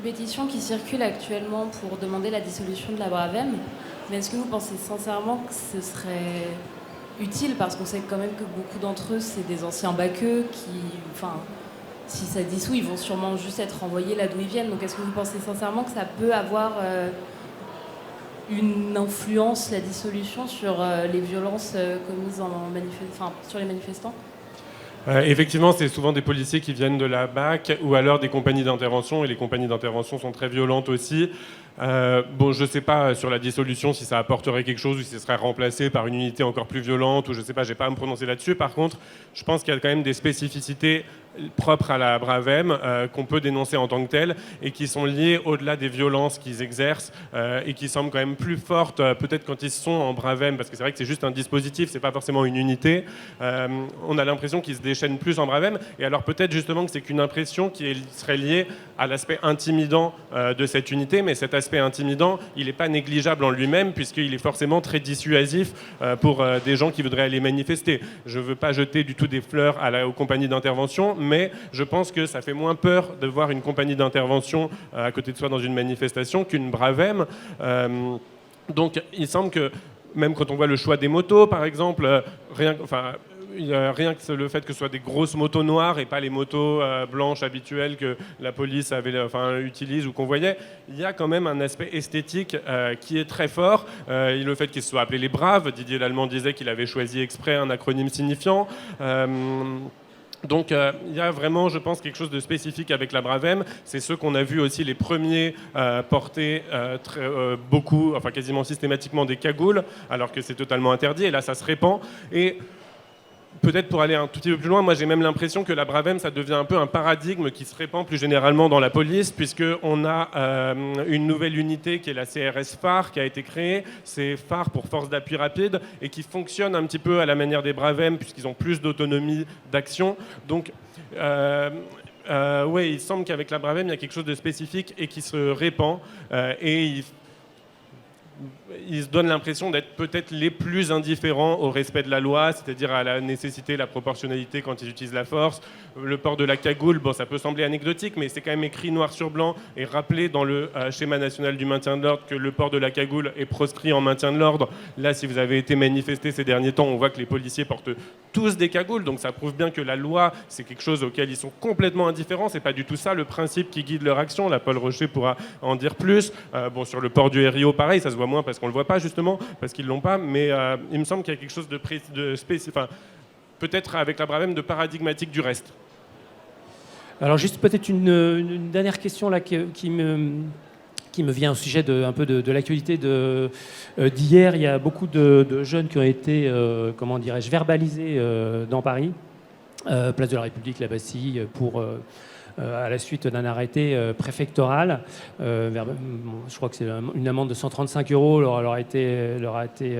pétition qui circule actuellement pour demander la dissolution de la Bravem, mais est-ce que vous pensez sincèrement que ce serait utile, parce qu'on sait quand même que beaucoup d'entre eux, c'est des anciens baqueux qui, si ça dissout, ils vont sûrement juste être renvoyés là d'où ils viennent. Donc est-ce que vous pensez sincèrement que ça peut avoir une influence, la dissolution, sur les violences commises sur les manifestants ? Effectivement, c'est souvent des policiers qui viennent de la BAC ou alors des compagnies d'intervention, et les compagnies d'intervention sont très violentes aussi. Je ne sais pas sur la dissolution si ça apporterait quelque chose ou si ce serait remplacé par une unité encore plus violente, ou je ne sais pas, je n'ai pas à me prononcer là-dessus. Par contre, je pense qu'il y a quand même des spécificités propres à la Bravem qu'on peut dénoncer en tant que telles, et qui sont liées au-delà des violences qu'ils exercent et qui semblent quand même plus fortes peut-être quand ils sont en Bravem, parce que c'est vrai que c'est juste un dispositif, c'est pas forcément une unité. On a l'impression qu'ils se déchaînent plus en Bravem, et alors peut-être justement que c'est qu'une impression qui serait liée à l'aspect intimidant de cette unité, mais cet aspect intimidant, il n'est pas négligeable en lui-même, puisqu'il est forcément très dissuasif pour des gens qui voudraient aller manifester. Je ne veux pas jeter du tout des fleurs aux compagnies d'intervention, mais je pense que ça fait moins peur de voir une compagnie d'intervention à côté de soi dans une manifestation qu'une Bravem. Donc il semble que, même quand on voit le choix des motos, par exemple, rien que le fait que ce soit des grosses motos noires et pas les motos blanches habituelles que la police utilise ou qu'on voyait, il y a quand même un aspect esthétique qui est très fort. Le fait qu'ils se soient appelés les Braves, Didier Lallemand disait qu'il avait choisi exprès un acronyme signifiant. Donc il y a vraiment, je pense, quelque chose de spécifique avec la Bravem. C'est ceux qu'on a vu aussi les premiers porter beaucoup, quasiment systématiquement des cagoules, alors que c'est totalement interdit. Et là, ça se répand. Et peut-être pour aller un tout petit peu plus loin, moi j'ai même l'impression que la Bravem, ça devient un peu un paradigme qui se répand plus généralement dans la police, puisqu'on a une nouvelle unité qui est la CRS phare qui a été créée. C'est phare pour force d'appui rapide, et qui fonctionne un petit peu à la manière des Bravem, puisqu'ils ont plus d'autonomie d'action. Donc il semble qu'avec la Bravem, il y a quelque chose de spécifique et qui se répand. ils se donnent l'impression d'être peut-être les plus indifférents au respect de la loi, c'est-à-dire à la nécessité, la proportionnalité quand ils utilisent la force. Le port de la cagoule, bon, ça peut sembler anecdotique, mais c'est quand même écrit noir sur blanc et rappelé dans le schéma national du maintien de l'ordre que le port de la cagoule est proscrit en maintien de l'ordre. Là, si vous avez été manifesté ces derniers temps, on voit que les policiers portent tous des cagoules, donc ça prouve bien que la loi, c'est quelque chose auquel ils sont complètement indifférents. C'est pas du tout ça le principe qui guide leur action. Là, Paul Rocher pourra en dire plus. Bon, sur le port du RIO, pareil, ça se voit moins parce qu'on le voit pas justement, parce qu'ils l'ont pas, mais il me semble qu'il y a quelque chose de spécifique, enfin, peut-être avec la Bravem, de paradigmatique du reste. Alors juste peut-être une dernière question là qui me vient au sujet un peu de l'actualité d'hier. Il y a beaucoup de jeunes qui ont été, comment dirais-je, verbalisés dans Paris, place de la République, la Bastille, à la suite d'un arrêté préfectoral. Je crois que c'est une amende de 135 € leur a été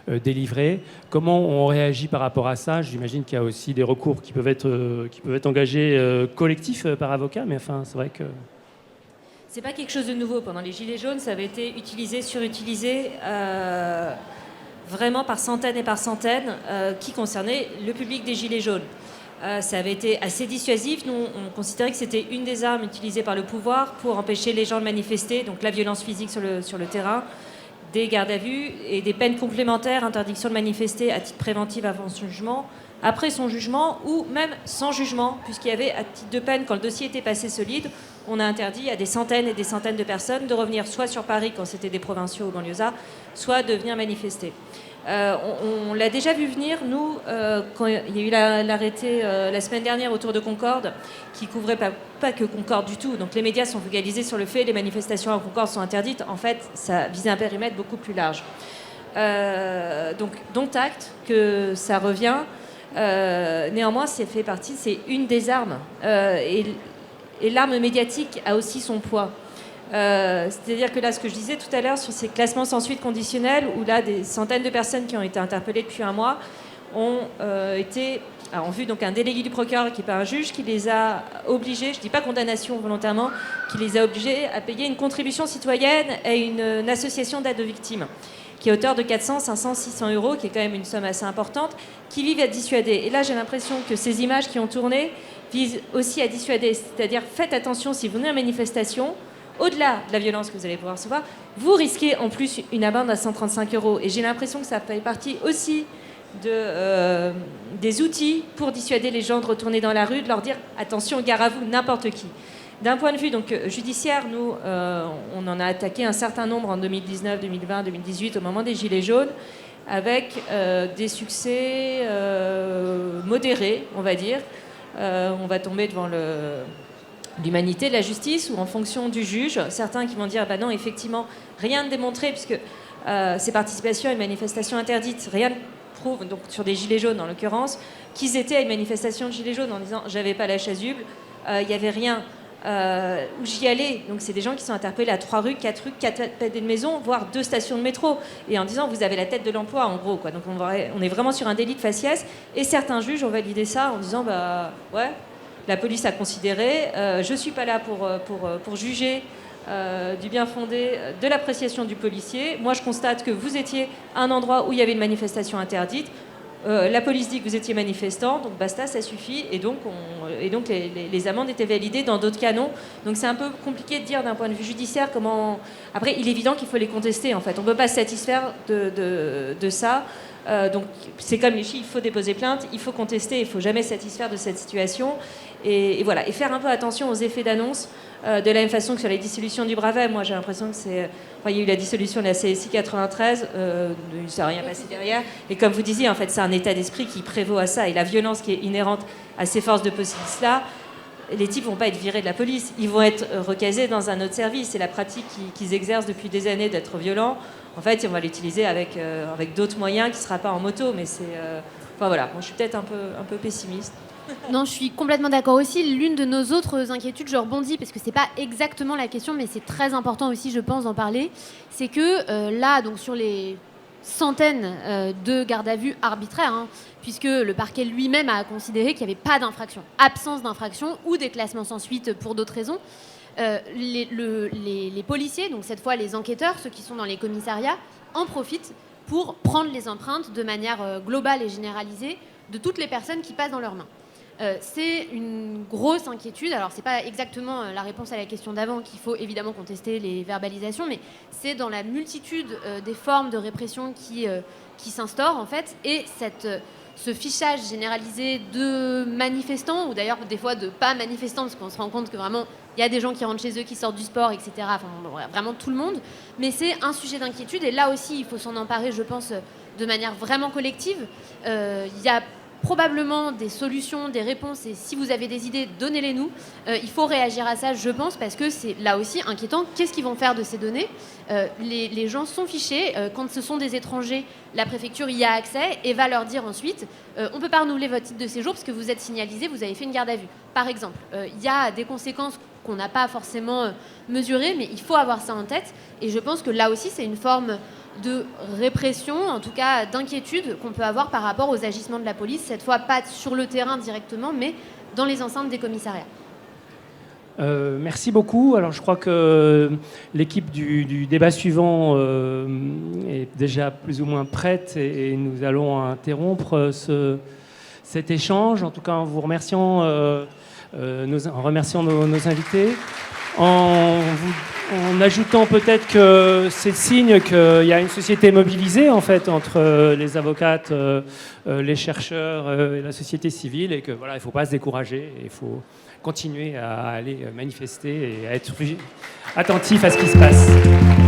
délivrée. Comment on réagit par rapport à ça? J'imagine qu'il y a aussi des recours qui peuvent être engagés collectifs par avocat, mais enfin, c'est vrai que... C'est pas quelque chose de nouveau. Pendant les Gilets jaunes, ça avait été utilisé, surutilisé, vraiment par centaines et par centaines, qui concernait le public des Gilets jaunes. Ça avait été assez dissuasif. Nous, on considérait que c'était une des armes utilisées par le pouvoir pour empêcher les gens de manifester, donc la violence physique sur le terrain, des gardes à vue et des peines complémentaires, interdiction de manifester à titre préventif avant son jugement, après son jugement ou même sans jugement, puisqu'il y avait à titre de peine, quand le dossier était passé solide, on a interdit à des centaines et des centaines de personnes de revenir soit sur Paris quand c'était des provinciaux ou banlieusards, soit de venir manifester. On l'a déjà vu venir, nous, quand il y a eu l'arrêté la semaine dernière autour de Concorde, qui couvrait pas que Concorde du tout. Donc les médias sont focalisés sur le fait que les manifestations à Concorde sont interdites. En fait, ça visait un périmètre beaucoup plus large. Donc acte que ça revient. Néanmoins, c'est une des armes. Et l'arme médiatique a aussi son poids. C'est-à-dire que là, ce que je disais tout à l'heure sur ces classements sans suite conditionnels, où là, des centaines de personnes qui ont été interpellées depuis un mois ont vu donc un délégué du procureur qui n'est pas un juge, qui les a obligés, je ne dis pas condamnation volontairement, qui les a obligés à payer une contribution citoyenne à une association d'aide aux victimes, qui est à hauteur de 400, 500, 600 €, qui est quand même une somme assez importante, qui vise à dissuader. Et là, j'ai l'impression que ces images qui ont tourné visent aussi à dissuader. C'est-à-dire, faites attention si vous venez à une manifestation, au-delà de la violence que vous allez pouvoir recevoir, vous risquez en plus une amende à 135 €. Et j'ai l'impression que ça fait partie aussi des outils pour dissuader les gens de retourner dans la rue, de leur dire attention, gare à vous, n'importe qui. D'un point de vue donc, judiciaire, nous, on en a attaqué un certain nombre en 2019, 2020, 2018, au moment des Gilets jaunes, avec des succès modérés, on va dire. On va tomber devant l'humanité de la justice, ou en fonction du juge, certains qui vont dire bah non, effectivement, rien ne démontré, puisque ces participations à une manifestation interdite, rien ne prouve, donc sur des gilets jaunes en l'occurrence, qu'ils étaient à une manifestation de gilets jaunes en disant j'avais pas la chasuble, il n'y avait rien où j'y allais. Donc c'est des gens qui sont interpellés à 3 rues, 4 pâtés de maison, voire 2 stations de métro, et en disant vous avez la tête de l'emploi en gros, quoi. Donc on est vraiment sur un délit de faciès, et certains juges ont validé ça en disant bah ouais, la police a considéré, je ne suis pas là pour juger du bien fondé de l'appréciation du policier. Moi, je constate que vous étiez à un endroit où il y avait une manifestation interdite. La police dit que vous étiez manifestant, donc basta, ça suffit. Et donc les amendes étaient validées dans d'autres canons. Donc c'est un peu compliqué de dire d'un point de vue judiciaire comment... Après, il est évident qu'il faut les contester, en fait. On ne peut pas se satisfaire de ça. Donc c'est comme les chiffres, il faut déposer plainte, il faut contester, il ne faut jamais se satisfaire de cette situation. Et voilà, et faire un peu attention aux effets d'annonce, de la même façon que sur les dissolutions du Bravem. Moi j'ai l'impression que c'est... Enfin, il y a eu la dissolution de la CSI 93, il ne s'est rien passé derrière. Et comme vous disiez, en fait, c'est un état d'esprit qui prévaut à ça. Et la violence qui est inhérente à ces forces de police-là, les types ne vont pas être virés de la police, ils vont être recasés dans un autre service. C'est la pratique qu'ils exercent depuis des années d'être violents. En fait, on va l'utiliser avec d'autres moyens qui ne sera pas en moto. Mais c'est... Enfin voilà, moi je suis peut-être un peu pessimiste. Non, je suis complètement d'accord aussi. L'une de nos autres inquiétudes, je rebondis parce que c'est pas exactement la question, mais c'est très important aussi, je pense, d'en parler. C'est que là, donc sur les centaines de gardes à vue arbitraires, hein, puisque le parquet lui-même a considéré qu'il n'y avait pas d'infraction, absence d'infraction ou des classements sans suite pour d'autres raisons. les policiers, donc cette fois les enquêteurs, ceux qui sont dans les commissariats, en profitent pour prendre les empreintes de manière globale et généralisée de toutes les personnes qui passent dans leurs mains. C'est une grosse inquiétude. Alors, ce n'est pas exactement la réponse à la question d'avant qu'il faut évidemment contester les verbalisations, mais c'est dans la multitude des formes de répression qui s'instaurent, en fait, et ce fichage généralisé de manifestants, ou d'ailleurs des fois de pas manifestants, parce qu'on se rend compte que vraiment, il y a des gens qui rentrent chez eux, qui sortent du sport, etc. Enfin, vraiment tout le monde. Mais c'est un sujet d'inquiétude, et là aussi, il faut s'en emparer, je pense, de manière vraiment collective. Il y a probablement des solutions, des réponses, et si vous avez des idées, donnez-les nous. Il faut réagir à ça, je pense, parce que c'est là aussi inquiétant. Qu'est-ce qu'ils vont faire de ces données ? Les gens sont fichés. Quand ce sont des étrangers, la préfecture y a accès et va leur dire ensuite on ne peut pas renouveler votre titre de séjour parce que vous êtes signalisé, vous avez fait une garde à vue. Par exemple, il y a des conséquences qu'on n'a pas forcément mesurées, mais il faut avoir ça en tête. Et je pense que là aussi, c'est une forme de répression, en tout cas d'inquiétude qu'on peut avoir par rapport aux agissements de la police, cette fois pas sur le terrain directement, mais dans les enceintes des commissariats. Merci beaucoup. Alors je crois que l'équipe du débat suivant est déjà plus ou moins prête et nous allons interrompre cet échange, en tout cas en vous remerciant, en remerciant nos invités. En ajoutant peut-être que c'est le signe qu'il y a une société mobilisée en fait entre les avocates, les chercheurs et la société civile, et que voilà, il ne faut pas se décourager, il faut continuer à aller manifester et à être attentif à ce qui se passe.